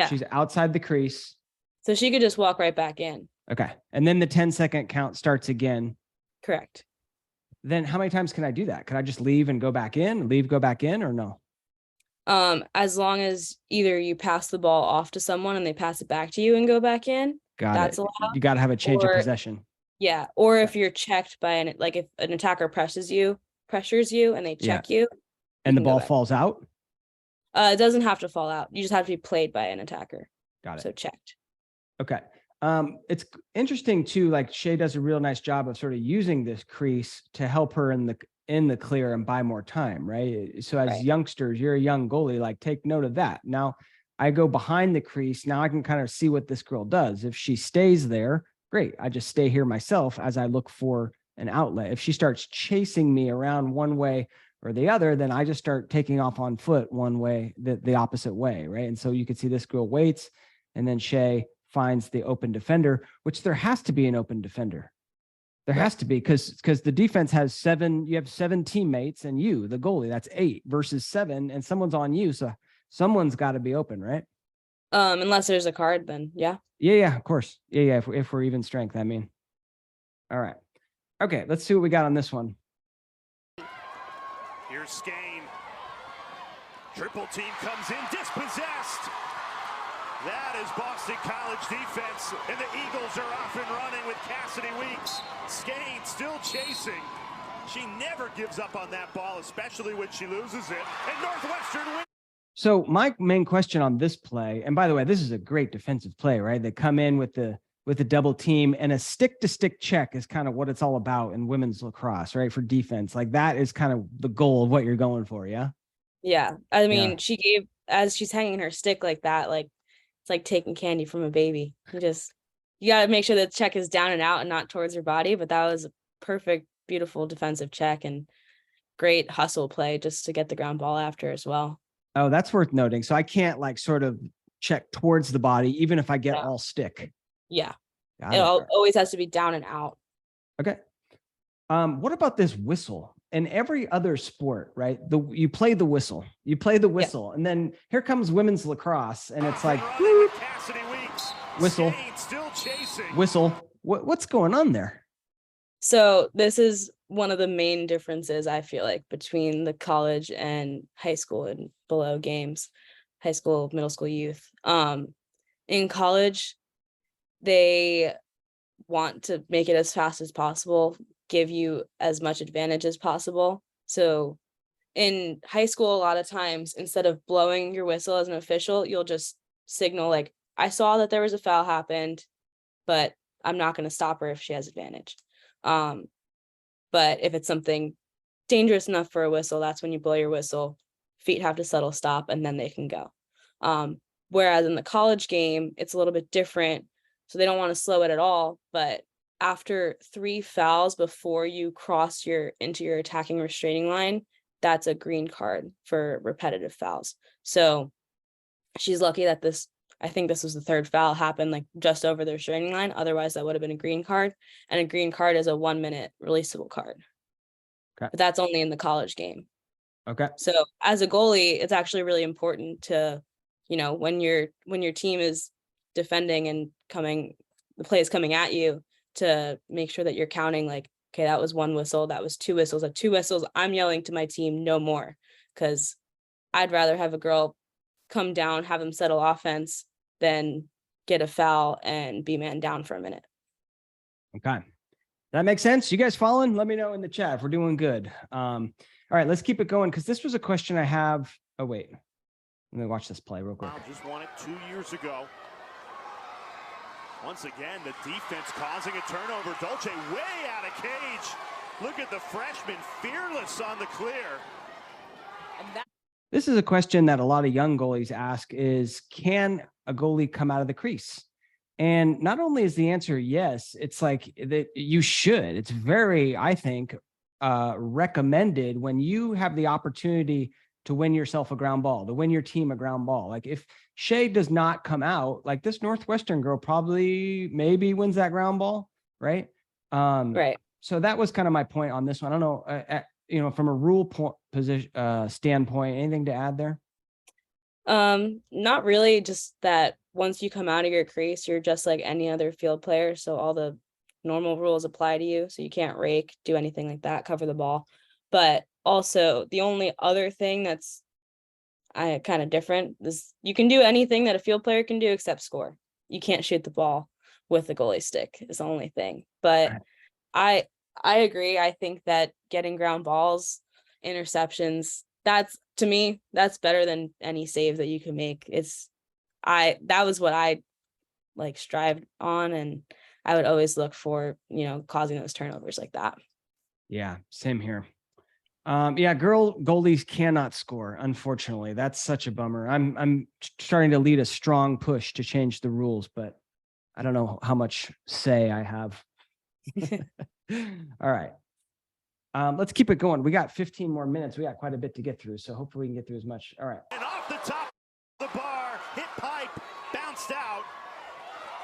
She's outside the crease. So she could just walk right back in. Okay. And then the 10-second count starts again. Correct. Then how many times can I do that? Can I just leave and go back in, go back in, or no? As long as either you pass the ball off to someone and they pass it back to you and go back in, that's allowed. You got to have a change of possession. Yeah. Or if you're checked by if an attacker pressures you and they check you. And the ball falls out? It doesn't have to fall out. You just have to be played by an attacker. Got it. So checked. Okay. It's interesting too, like Shea does a real nice job of sort of using this crease to help her in the clear and buy more time, right? So as youngsters, you're a young goalie, like take note of that. Now I go behind the crease. Now I can kind of see what this girl does. If she stays there, great. I just stay here myself as I look for an outlet. If she starts chasing me around one way or the other, then I just start taking off on foot one way, the opposite way, right? And so you can see this girl waits, and then Shea finds the open defender, which there has to be an open defender. There has to be, because the defense has 7, you have 7 teammates, and you, the goalie, that's 8 versus 7, and someone's on you. So someone's got to be open, right? Unless there's a card, then yeah. Yeah, of course. Yeah. If we're even strength, I mean. All right. Okay, let's see what we got on this one. Here's Skane. Triple team comes in, dispossessed. That is Boston College defense, and the Eagles are off and running with Cassidy Weeks. Skane still chasing. She never gives up on that ball, especially when she loses it. And Northwestern wins. So my main question on this play, and by the way, this is a great defensive play, right? They come in with the double team, and a stick-to-stick check is kind of what it's all about in women's lacrosse, right? For defense, like that is kind of the goal of what you're going for, yeah? Yeah. I mean, she gave, as she's hanging her stick like that, like it's like taking candy from a baby. You got to make sure that check is down and out and not towards her body. But that was a perfect, beautiful defensive check and great hustle play just to get the ground ball after as well. Oh, that's worth noting. So I can't like sort of check towards the body, even if I get all stick. Yeah. It always has to be down and out. Okay. What about this whistle? In every other sport, right? You play the whistle, and then here comes women's lacrosse, and it's like whistle, whistle. What's going on there? So this is one of the main differences, I feel like, between the college and high school and below games, high school, middle school youth. In college, they want to make it as fast as possible, give you as much advantage as possible. So in high school, a lot of times, instead of blowing your whistle as an official, you'll just signal like, I saw that there was a foul happened, but I'm not going to stop her if she has advantage. But if it's something dangerous enough for a whistle, that's when you blow your whistle, feet have to settle stop, and then they can go. Whereas in the college game, it's a little bit different. So they don't want to slow it at all, but after 3 fouls before you cross into your attacking restraining line, that's a green card for repetitive fouls. So she's lucky that I think this was the 3rd foul, happened like just over the restraining line. Otherwise that would have been a green card, and a green card is a 1-minute releasable card. Okay. But that's only in the college game. Okay. So as a goalie, it's actually really important to, when your team is defending and the play is coming at you, to make sure that you're counting like, okay, that was 1 whistle, that was 2 whistles. At 2 whistles, I'm yelling to my team, no more, because I'd rather have a girl come down, have them settle offense, than get a foul and be man down for a minute. Okay. That makes sense. You guys following? Let me know in the chat if we're doing good. All right, let's keep it going, because this was a question I have. Oh, wait. Let me watch this play real quick. Just won it 2 years ago. Once again, the defense causing a turnover. Dolce way out of cage. Look at the freshman, fearless on the clear. And that This is a question that a lot of young goalies ask is, can a goalie come out of the crease? And not only is the answer yes, it's like that you should. It's very, I think, recommended when you have the opportunity to win yourself a ground ball, to win your team a ground ball. Like if Shay does not come out, like this Northwestern girl probably maybe wins that ground ball, right? Right. So that was kind of my point on this one. I don't know, from a rule position standpoint, anything to add there? Not really, just that once you come out of your crease, you're just like any other field player. So all the normal rules apply to you. So you can't rake, do anything like that, cover the ball. But also the only other thing that's kind of different is you can do anything that a field player can do except score. You can't shoot the ball with the goalie stick is the only thing. But Right. I agree. I think that getting ground balls, interceptions, to me, that's better than any save that you can make. That was what I like strived on, and I would always look for, causing those turnovers like that. Yeah, same here. Yeah, girl goalies cannot score. Unfortunately, that's such a bummer. I'm starting to lead a strong push to change the rules, but I don't know how much say I have. All right. Let's keep it going. We got 15 more minutes. We got quite a bit to get through, so hopefully we can get through as much. All right. And off the top of the bar, hit pipe, bounced out.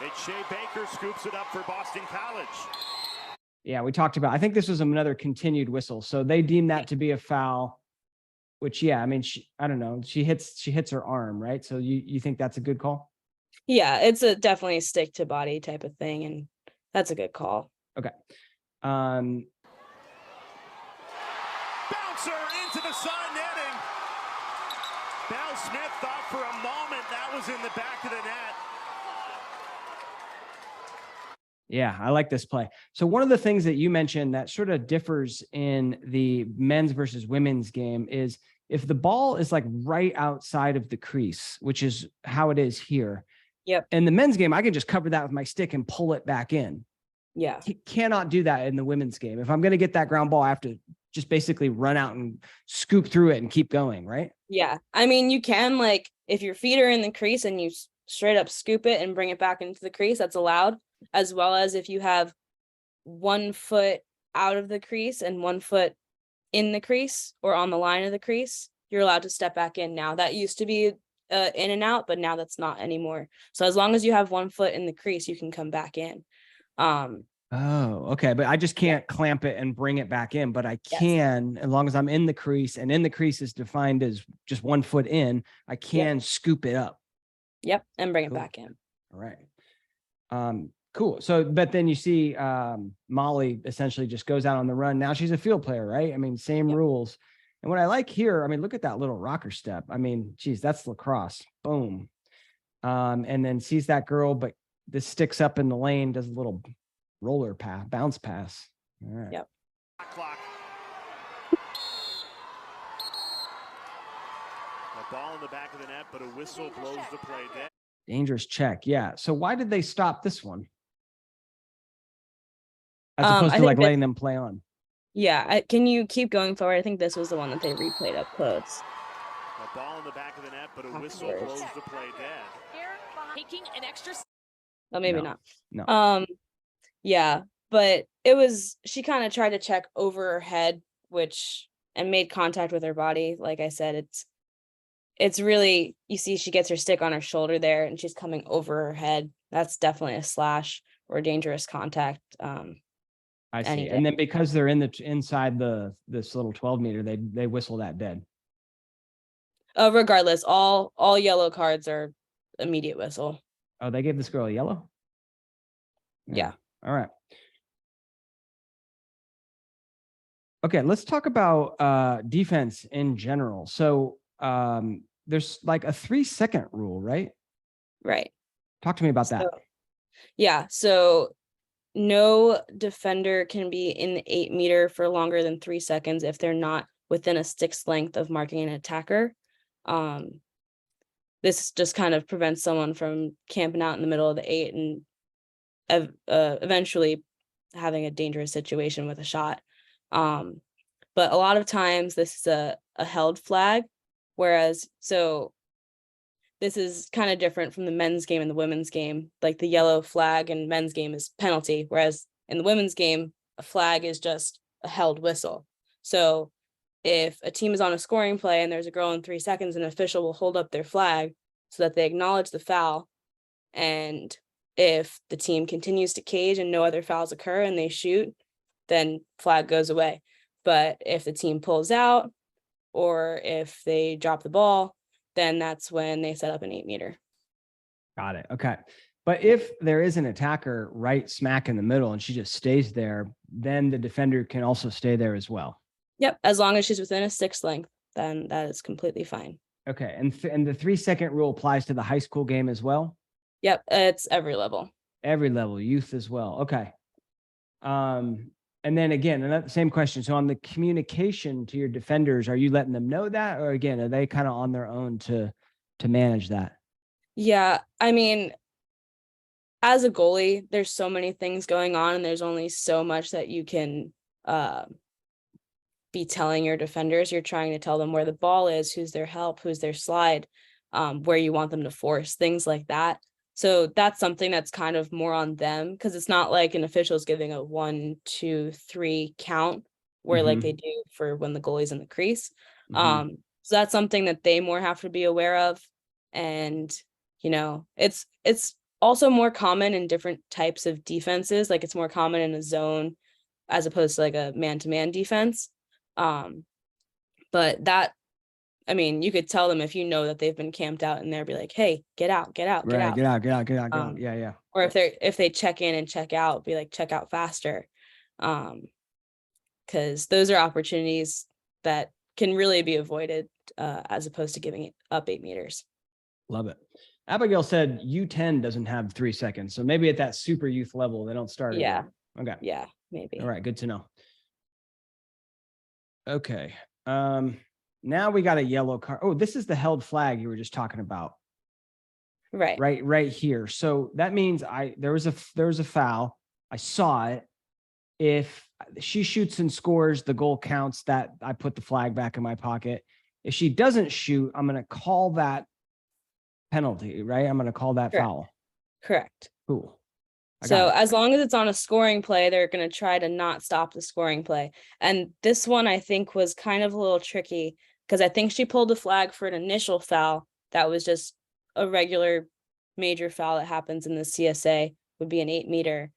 And Shea Baker scoops it up for Boston College. Yeah, we talked about, I think this was another continued whistle. So they deem that to be a foul, which, yeah, I mean, I don't know. She hits her arm, right? So you think that's a good call? Yeah, it's definitely a stick to body type of thing, and that's a good call. Okay. Bouncer into the side netting. Bell Smith thought for a moment that was in the back of the net. Yeah, I like this play. So one of the things that you mentioned that sort of differs in the men's versus women's game is if the ball is like right outside of the crease, which is how it is here. Yep. In the men's game, I can just cover that with my stick and pull it back in. Yeah. You cannot do that in the women's game. If I'm going to get that ground ball, I have to just basically run out and scoop through it and keep going, right? Yeah. I mean, you can, like, if your feet are in the crease and you straight up scoop it and bring it back into the crease, that's allowed, as well as if you have 1 foot out of the crease and 1 foot in the crease or on the line of the crease, you're allowed to step back in now. That used to be in and out, but now that's not anymore. So as long as you have 1 foot in the crease, you can come back in. Oh, okay. But I just can't clamp it and bring it back in, but I Yes. can, as long as I'm in the crease, and in the crease is defined as just 1 foot in, I can scoop it up. Yep. And bring it Cool. back in. All right. Cool. So, but then you see Molly essentially just goes out on the run. Now she's a field player, right? I mean, same rules. And what I like here, I mean, look at that little rocker step. I mean, geez, that's lacrosse. Boom. And then sees that girl, but this sticks up in the lane, does a little roller pass, bounce pass. All right. Yep. Clock. A ball in the back of the net, but a whistle blows the play dead. Dangerous check. Yeah. So why did they stop this one? As opposed to like letting them play on. Yeah. Can you keep going forward? I think this was the one that they replayed up close. A ball in the back of the net, but a whistle blows the play dead. taking an extra. Oh, maybe No. not. No. Yeah, but she kind of tried to check over her head, and made contact with her body. Like I said, it's really, you see, she gets her stick on her shoulder there and she's coming over her head. That's definitely a slash or a dangerous contact. I see. And then because they're inside this little 12 meter, they whistle that dead. Regardless, all yellow cards are immediate whistle. Oh, they gave this girl a yellow? Yeah. All right. Okay, let's talk about defense in general. So there's like a 3-second rule, right? Right. Talk to me about that. Yeah. So no defender can be in the 8 meter for longer than 3 seconds if they're not within a stick's length of marking an attacker. This just kind of prevents someone from camping out in the middle of the 8 and eventually having a dangerous situation with a shot. But a lot of times this is a held flag, whereas this is kind of different from the men's game and the women's game. Like the yellow flag in men's game is penalty, whereas in the women's game, a flag is just a held whistle. So if a team is on a scoring play and there's a girl in 3 seconds, an official will hold up their flag so that they acknowledge the foul. And if the team continues to cage and no other fouls occur and they shoot, then flag goes away. But if the team pulls out or if they drop the ball, then that's when they set up an 8 meter. Got it. Okay. But if there is an attacker right smack in the middle and she just stays there, then the defender can also stay there as well. Yep. As long as she's within a 6 length, then that is completely fine. Okay. And the 3-second rule applies to the high school game as well? Yep. It's every level. Every level, youth as well. Okay. And then again, another same question. So on the communication to your defenders, are you letting them know that, or again, are they kind of on their own to manage that? Yeah. I mean, as a goalie, there's so many things going on and there's only so much that you can be telling your defenders. You're trying to tell them where the ball is, who's their help, who's their slide, where you want them to force, things like that. So that's something that's kind of more on them, because it's not like an official is giving a 1, 2, 3 count where like they do for when the goalie's in the crease. So that's something that they more have to be aware of. And, you know, it's also more common in different types of defenses. Like it's more common in a zone as opposed to like a man-to-man defense. But that, I mean, you could tell them if you know that they've been camped out and they'll be like, hey, get out, get out, get out. Get out, get out, get out, get out. Yeah, yeah. Or if they check in and check out, be like, check out faster. Because those are opportunities that can really be avoided as opposed to giving it up 8 meters. Love it. Abigail said U10 doesn't have 3 seconds. So maybe at that super youth level, they don't start. Yeah. Again. Okay. Yeah, maybe. All right. Good to know. Okay. Now we got a yellow card. Oh, this is the held flag you were just talking about. Right. Right here. So that means there was a foul. I saw it. If she shoots and scores, the goal counts. That I put the flag back in my pocket. If she doesn't shoot, I'm going to call that penalty, right? I'm going to call that foul. Correct. Cool. So as long as it's on a scoring play, they're going to try to not stop the scoring play. And this one, I think, was kind of a little tricky because I think she pulled the flag for an initial foul that was just a regular major foul that happens in the CSA, would be an 8 meter.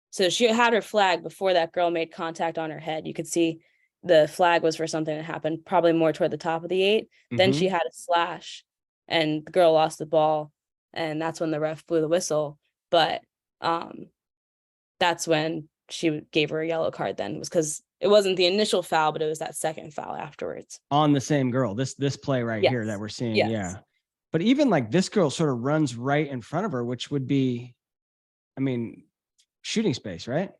So she had her flag before that girl made contact on her head. You could see the flag was for something that happened probably more toward the top of the 8. Then she had a slash and the girl lost the ball. And that's when the ref blew the whistle. But that's when she gave her a yellow card then, was because it wasn't the initial foul, but it was that second foul afterwards. On the same girl, this play right here that we're seeing. Yes. Yeah. But even like this girl sort of runs right in front of her, which would be, I mean, shooting space, right?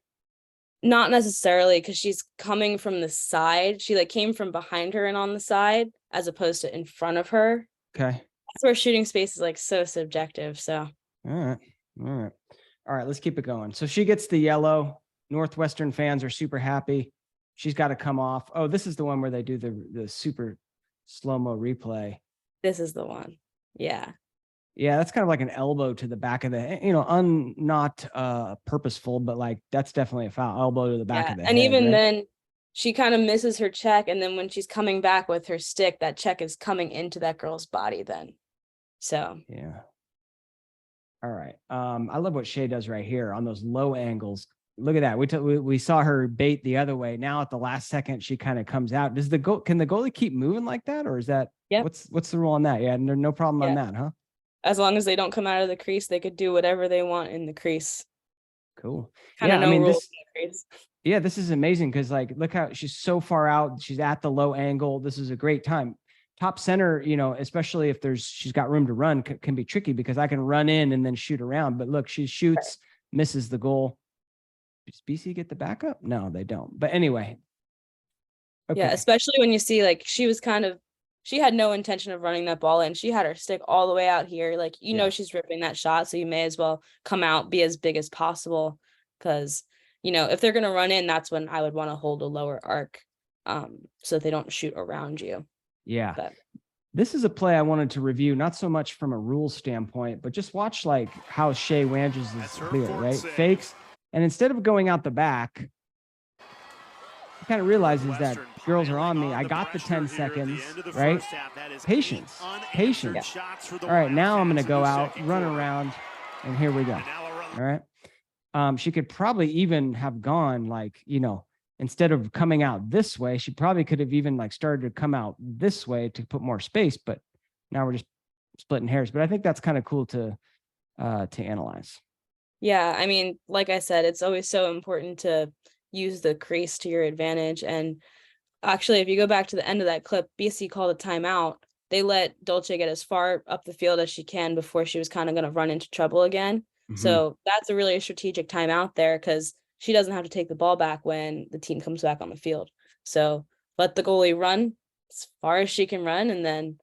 Not necessarily, because she's coming from the side. She like came from behind her and on the side as opposed to in front of her. Okay. That's where shooting space is like so subjective. So. All right. Let's keep it going. So she gets the yellow. Northwestern fans are super happy. She's got to come off. Oh, this is the one where they do the super slow-mo replay. This is the one. Yeah. Yeah, that's kind of like an elbow to the back of the, not purposeful, but like that's definitely a foul. Elbow to the back of the head. And even right? then she kind of misses her check. And then when she's coming back with her stick, that check is coming into that girl's body then. So. Yeah. All right. I love what Shay does right here on those low angles. Look at that. We saw her bait the other way. Now at the last second, she kind of comes out. Can the goalie keep moving like that? Or is that, what's the rule on that? Yeah. No problem on that, huh? As long as they don't come out of the crease, they could do whatever they want in the crease. Cool. Kind of rules in the crease. Yeah, this is amazing because like, look how she's so far out. She's at the low angle. This is a great time. Top center, especially if she's got room to run, can be tricky because I can run in and then shoot around. But look, she shoots, misses the goal. Does BC get the backup? No, they don't. But anyway. Okay. Yeah, especially when you see like she she had no intention of running that ball in. She had her stick all the way out here. Like, you know, she's ripping that shot. So you may as well come out, be as big as possible. Cause, you know, if they're going to run in, that's when I would want to hold a lower arc. So that they don't shoot around you. Yeah. But this is a play I wanted to review, not so much from a rules standpoint, but just watch like how Shea Wanges is clear, right? Fakes. And instead of going out the back, he kind of realizes that girls are on me. I got the 10 seconds, right? Patience, patience. All right, now I'm going to go out, run around, and here we go. All right. She could probably even have gone like, you know, instead of coming out this way, she probably could have even like started to come out this way to put more space, but now we're just splitting hairs. But I think that's kind of cool to analyze. yeah, I mean, like I said, it's always so important to use the crease to your advantage. And actually, if you go back to the end of that clip, BC called a timeout. They let Dolce get as far up the field as she can before she was kind of going to run into trouble again. So that's a really strategic timeout there, because she doesn't have to take the ball back when the team comes back on the field. So let the goalie run as far as she can run, and then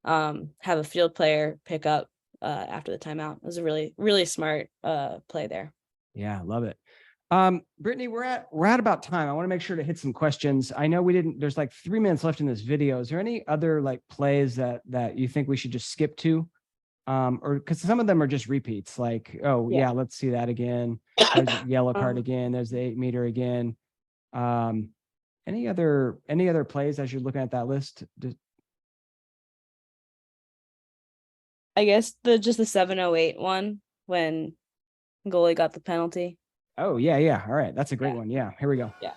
have a field player pick up after the timeout. It was a really, really smart play there. Yeah, love it. Brittany, we're at about time. I want to make sure to hit some questions. I know there's like 3 minutes left in this video. Is there any other like plays that you think we should just skip to? Or because some of them are just repeats, like, oh yeah, let's see that again. There's a yellow card again. There's the 8-meter again. Any other plays as you're looking at that list? I guess just the 708 one when goalie got the penalty. Oh yeah. All right, that's a great one. Yeah, here we go. Yeah.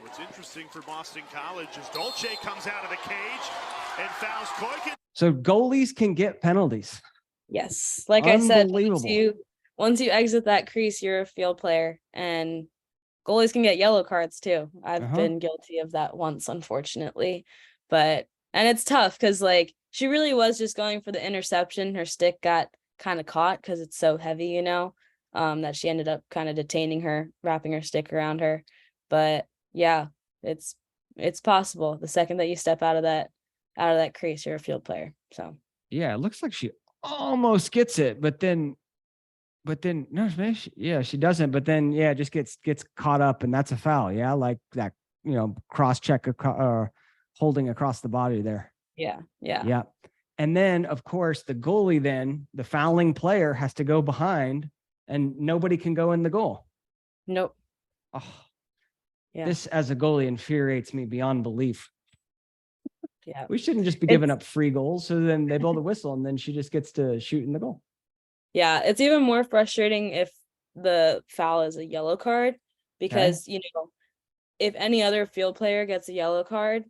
What's interesting for Boston College is Dolce comes out of the cage and fouls Koikin. So goalies can get penalties. Yes, like I said, once you exit that crease, you're a field player, and goalies can get yellow cards too. I've been guilty of that once, unfortunately, and it's tough because like she really was just going for the interception. Her stick got kind of caught because it's so heavy, you know, that she ended up kind of detaining her, wrapping her stick around her. But yeah, it's possible. The second that you step out of that crease, you're a field player. So yeah, it looks like she almost gets it, but then no, she doesn't. But then it just gets caught up, and that's a foul. Yeah, like that, you know, cross check holding across the body there. Yeah. And then of course the goalie, then the fouling player has to go behind, and nobody can go in the goal. Nope. Oh, yeah. This as a goalie infuriates me beyond belief. Yeah. We shouldn't just be giving up free goals. So then they blow the whistle, and then she just gets to shoot in the goal. Yeah, it's even more frustrating if the foul is a yellow card, because, you know, if any other field player gets a yellow card,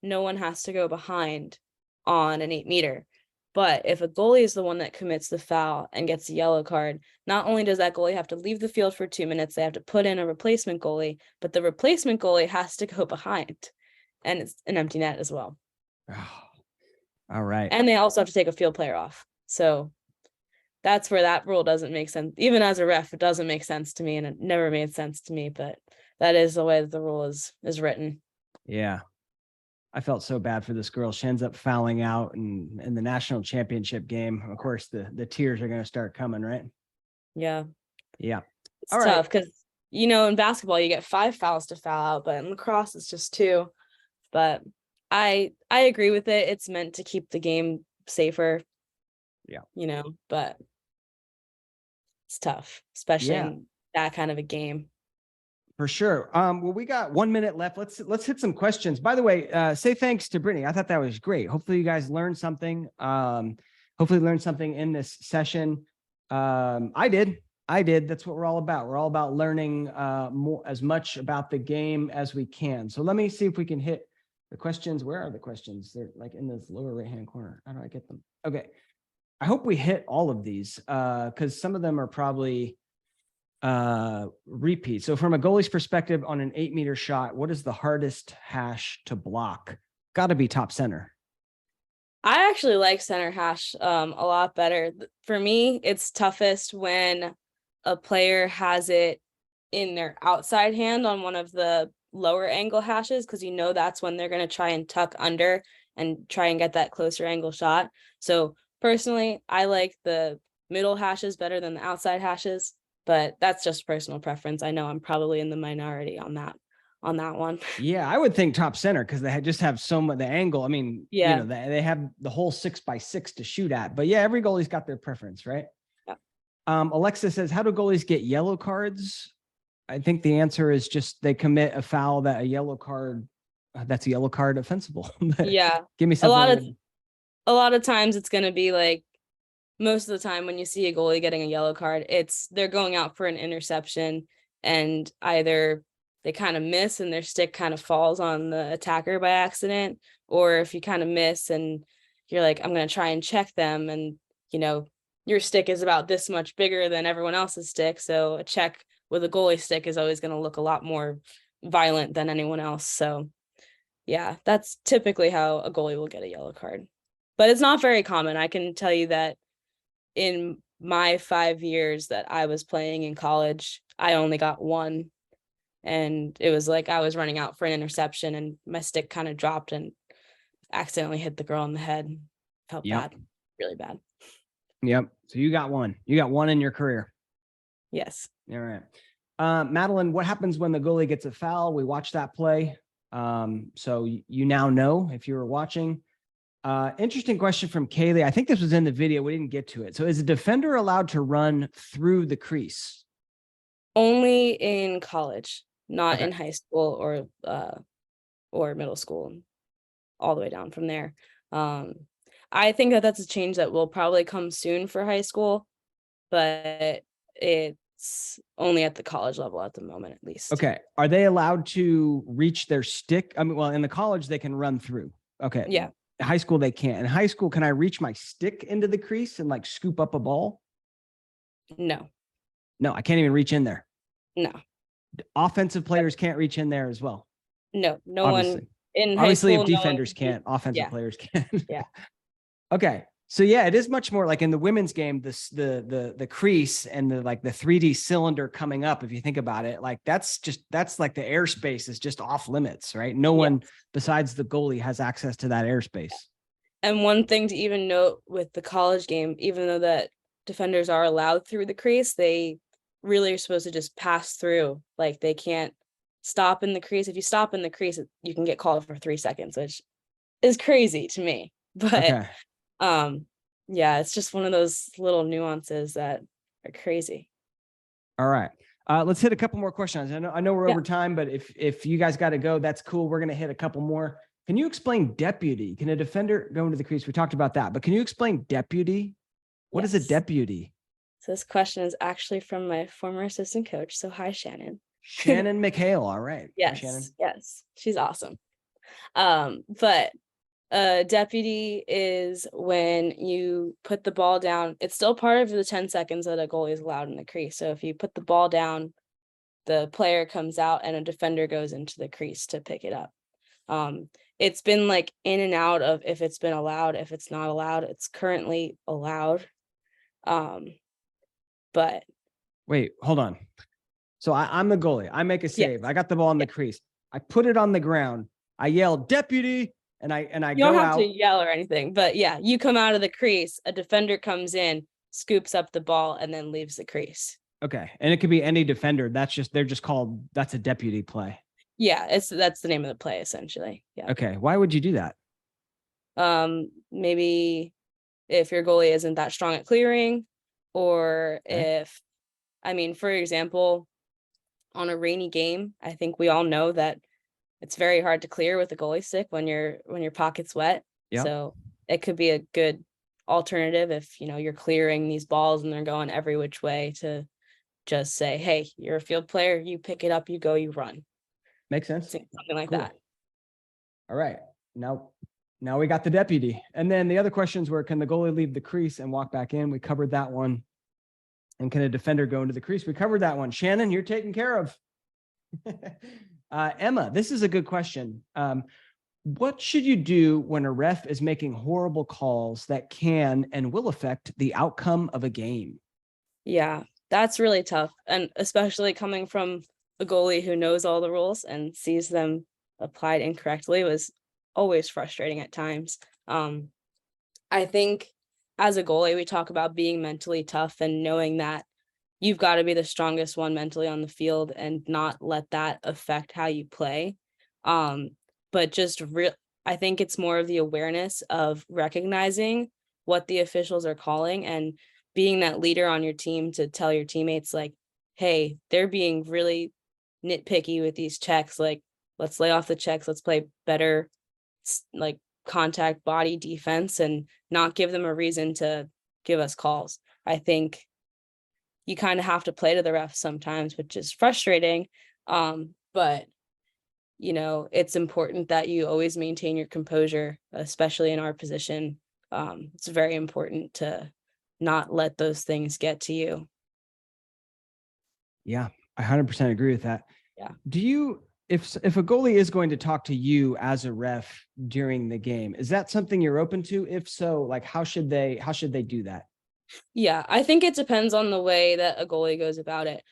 no one has to go behind on an 8-meter. But if a goalie is the one that commits the foul and gets a yellow card, not only does that goalie have to leave the field for 2 minutes, they have to put in a replacement goalie, but the replacement goalie has to go behind, and it's an empty net as well. All right. And they also have to take a field player off. So that's where that rule doesn't make sense. Even as a ref, it doesn't make sense to me, and it never made sense to me, but that is the way that the rule is written. Yeah. I felt so bad for this girl. She ends up fouling out in the national championship game. Of course, the tears are going to start coming, right? Yeah. Yeah. It's tough because, you know, in basketball, you get 5 fouls to foul out, but in lacrosse, it's just 2. But I agree with it. It's meant to keep the game safer. Yeah. You know, but it's tough, especially in that kind of a game. For sure. Well, we got 1 minute left. Let's hit some questions. By the way, say thanks to Brittany. I thought that was great. Hopefully you guys learned something. Hopefully learned something in this session. I did. That's what we're all about. We're all about learning as much about the game as we can. So let me see if we can hit the questions. Where are the questions? They're like in this lower right-hand corner. How do I get them? Okay. I hope we hit all of these because some of them are probably repeat. So from a goalie's perspective on an 8-meter shot, what is the hardest hash to block? Got to be top center. I actually like center hash a lot better. For me, it's toughest when a player has it in their outside hand on one of the lower angle hashes because you know that's when they're going to try and tuck under and try and get that closer angle shot. So personally, I like the middle hashes better than the outside hashes, but that's just personal preference. I know I'm probably in the minority on that one. Yeah, I would think top center because they just have so much the angle. I mean, Yeah. you know, they have the whole 6x6 to shoot at. But yeah, every goalie's got their preference, right? Yeah. Alexa says, how do goalies get yellow cards? I think the answer is just they commit a foul that's a yellow card offensible. Yeah. Give me something. A lot of times it's going to be like, most of the time when you see a goalie getting a yellow card, they're going out for an interception and either they kind of miss and their stick kind of falls on the attacker by accident, or if you kind of miss and you're like, I'm going to try and check them, and you know, your stick is about this much bigger than everyone else's stick, so a check with a goalie stick is always going to look a lot more violent than anyone else. So yeah, that's typically how a goalie will get a yellow card, but it's not very common. I can tell you that in my 5 years that I was playing in college, I only got one. And it was like I was running out for an interception and my stick kind of dropped and accidentally hit the girl in the head. Felt bad, really bad. Yep. So you got one. You got one in your career. Yes. All right. Madeline, what happens when the goalie gets a foul? We watched that play. So you now know if you were watching. Interesting question from Kaylee. I think this was in the video. We didn't get to it. So is a defender allowed to run through the crease? Only in college, not Okay. in high school or middle school, all the way down from there. I think that that's a change that will probably come soon for high school, but it's only at the college level at the moment, at least. Okay. Are they allowed to reach their stick? I mean, well, in the college, they can run through. Okay. Yeah. High school, they can't. In high school, can I reach my stick into the crease and like scoop up a ball? No. No, I can't even reach in there. No. Offensive players can't reach in there as well. No. No Obviously. one in Obviously, high school. if defenders can't, offensive players can. Yeah. Okay. So yeah, it is much more like in the women's game, the crease and the 3D cylinder coming up. If you think about it, like that's like the airspace is just off limits, right? No one besides the goalie has access to that airspace. And one thing to even note with the college game, even though that defenders are allowed through the crease, they really are supposed to just pass through. Like they can't stop in the crease. If you stop in the crease, you can get called for 3 seconds, which is crazy to me. But Okay. yeah, it's just one of those little nuances that are crazy. All right. Let's hit a couple more questions. I know we're over time, but if you guys got to go, that's cool. We're going to hit a couple more. Can you explain deputy? Can a defender go into the crease? We talked about that, but can you explain deputy? What is a deputy? So this question is actually from my former assistant coach. So hi, Shannon. Shannon McHale. All right. Yes. Hi, Shannon. Yes. She's awesome. But deputy is when you put the ball down. It's still part of the 10 seconds that a goalie is allowed in the crease. So if you put the ball down, the player comes out and a defender goes into the crease to pick it up. It's been like in and out of if it's been allowed, if it's not allowed. It's currently allowed. But wait, hold on. So I'm the goalie. I make a save. I got the ball in the crease. I put it on the ground. I yell deputy, and I you don't have to yell or anything. But yeah, you come out of the crease. A defender comes in, scoops up the ball, and then leaves the crease. Okay, and it could be any defender. They're just called. That's a deputy play. Yeah, that's the name of the play essentially. Yeah. Okay, why would you do that? Maybe if your goalie isn't that strong at clearing, or if, I mean, for example, on a rainy game, I think we all know that it's very hard to clear with a goalie stick when your pocket's wet. Yeah. So it could be a good alternative if you're clearing these balls and they're going every which way, to just say, hey, you're a field player, you pick it up, you go, you run. Makes sense. Something like that. All right. Now we got the deputy. And then the other questions were, can the goalie leave the crease and walk back in? We covered that one. And can a defender go into the crease? We covered that one. Shannon, you're taken care of. Emma, this is a good question. What should you do when a ref is making horrible calls that can and will affect the outcome of a game? Yeah, that's really tough. And especially coming from a goalie who knows all the rules and sees them applied incorrectly was always frustrating at times. I think as a goalie, we talk about being mentally tough and knowing that you've got to be the strongest one mentally on the field and not let that affect how you play. But just I think it's more of the awareness of recognizing what the officials are calling and being that leader on your team to tell your teammates, like, hey, they're being really nitpicky with these checks. Like, let's lay off the checks. Let's play better, like, contact body defense and not give them a reason to give us calls. I think you kind of have to play to the refs sometimes, which is frustrating. But it's important that you always maintain your composure, especially in our position. It's very important to not let those things get to you. Yeah, I 100% agree with that. Yeah. Do you, if a goalie is going to talk to you as a ref during the game, is that something you're open to? If so, like, how should they do that? Yeah, I think it depends on the way that a goalie goes about it.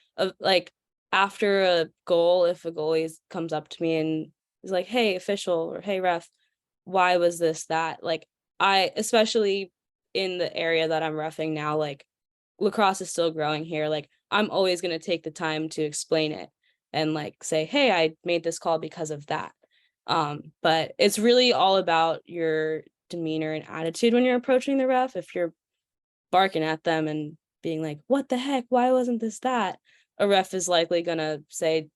Like, after a goal, if a goalie comes up to me and is like, hey, official, or hey, ref, why was this, that? Like, especially in the area that I'm reffing now, like, lacrosse is still growing here. Like, I'm always going to take the time to explain it and, like, say, hey, I made this call because of that. But it's really all about your demeanor and attitude when you're approaching the ref. If you're barking at them and being like, what the heck, why wasn't this that? A ref is likely going to say,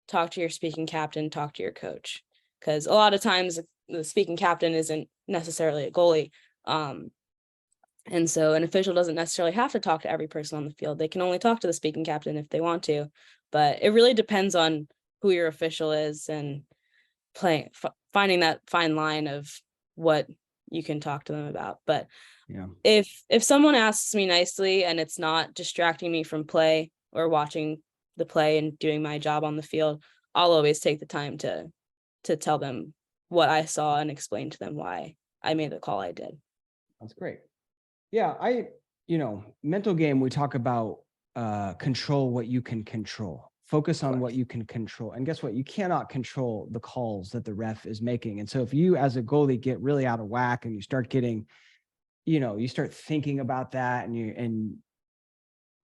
talk to your speaking captain, talk to your coach. Because a lot of times the speaking captain isn't necessarily a goalie. And so an official doesn't necessarily have to talk to every person on the field. They can only talk to the speaking captain if they want to. But it really depends on who your official is and finding that fine line of what you can talk to them about. But yeah, if someone asks me nicely and it's not distracting me from play or watching the play and doing my job on the field, I'll always take the time to tell them what I saw and explain to them why I made the call I did. That's great. Yeah, mental game, we talk about control what you can control. Focus on what you can control. And guess what? You cannot control the calls that the ref is making. And so if you as a goalie get really out of whack and you start getting, you start thinking about that and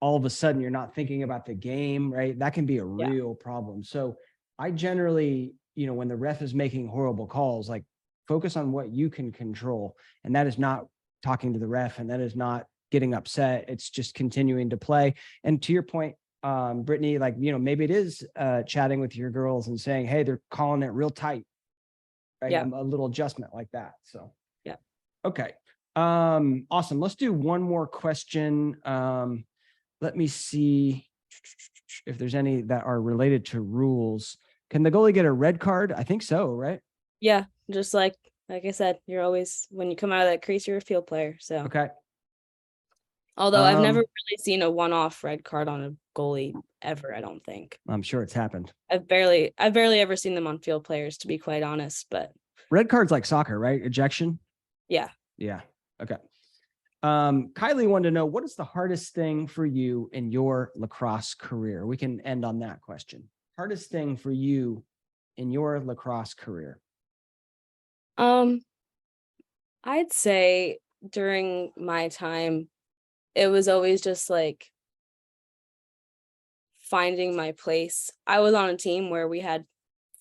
all of a sudden you're not thinking about the game, right? That can be a real problem. So I generally, when the ref is making horrible calls, like, focus on what you can control. And that is not talking to the ref, and that is not getting upset. It's just continuing to play. And to your point, Brittany, like, maybe it is chatting with your girls and saying, hey, they're calling it real tight, right? Yeah. A little adjustment like that. So, yeah. Okay. Awesome. Let's do one more question. Let me see if there's any that are related to rules. Can the goalie get a red card? I think so, right? Yeah. Just like I said, you're always, when you come out of that crease, you're a field player. So, okay. Although I've never really seen a one-off red card on a goalie ever, I don't think. I'm sure it's happened. I've barely ever seen them on field players, to be quite honest, but red card's like soccer, right? Ejection. Yeah. Yeah. Okay. Kylie wanted to know, what is the hardest thing for you in your lacrosse career? We can end on that question. Hardest thing for you in your lacrosse career? I'd say during my time, it was always just like finding my place. I was on a team where we had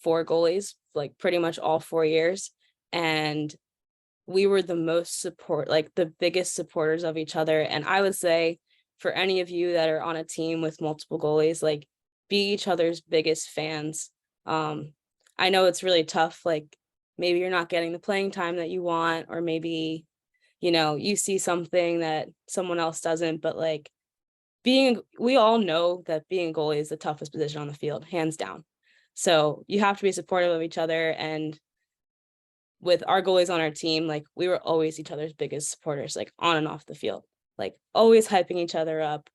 4 goalies, like pretty much all 4 years. And we were the biggest supporters of each other. And I would say for any of you that are on a team with multiple goalies, like, be each other's biggest fans. I know it's really tough. Like, maybe you're not getting the playing time that you want, or maybe, you see something that someone else doesn't, but like, we all know that being a goalie is the toughest position on the field, hands down. So you have to be supportive of each other. And with our goalies on our team, like, we were always each other's biggest supporters, like, on and off the field, like, always hyping each other up,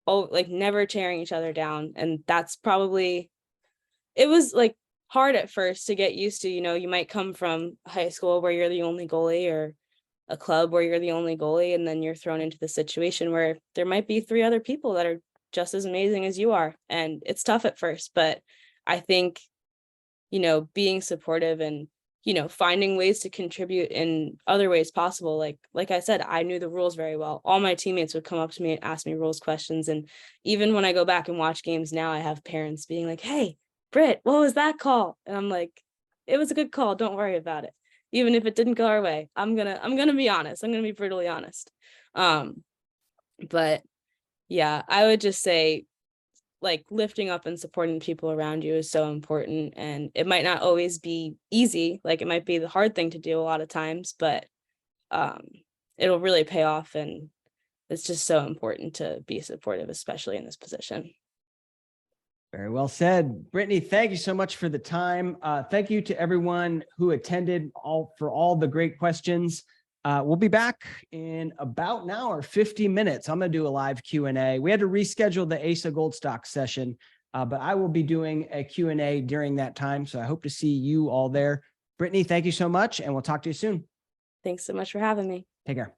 like, never tearing each other down. And that's probably, it was like hard at first to get used to. You might come from high school where you're the only goalie, or a club where you're the only goalie, and then you're thrown into the situation where there might be 3 other people that are just as amazing as you are. And it's tough at first, but I think, you know, being supportive and, you know, finding ways to contribute in other ways possible. Like I said, I knew the rules very well. All my teammates would come up to me and ask me rules questions. And even when I go back and watch games now, I have parents being like, "Hey, Britt, what was that call?" And I'm like, "It was a good call. Don't worry about it. Even if it didn't go our way, I'm gonna be honest. I'm gonna be brutally honest." But yeah, I would just say, like, lifting up and supporting people around you is so important, and it might not always be easy. Like, it might be the hard thing to do a lot of times, but it'll really pay off, and it's just so important to be supportive, especially in this position. Very well said. Brittany, thank you so much for the time. Thank you to everyone who attended for all the great questions. We'll be back in about an hour, 50 minutes. I'm going to do a live Q&A. We had to reschedule the ASA Goldstock session, but I will be doing a Q&A during that time. So I hope to see you all there. Brittany, thank you so much, and we'll talk to you soon. Thanks so much for having me. Take care.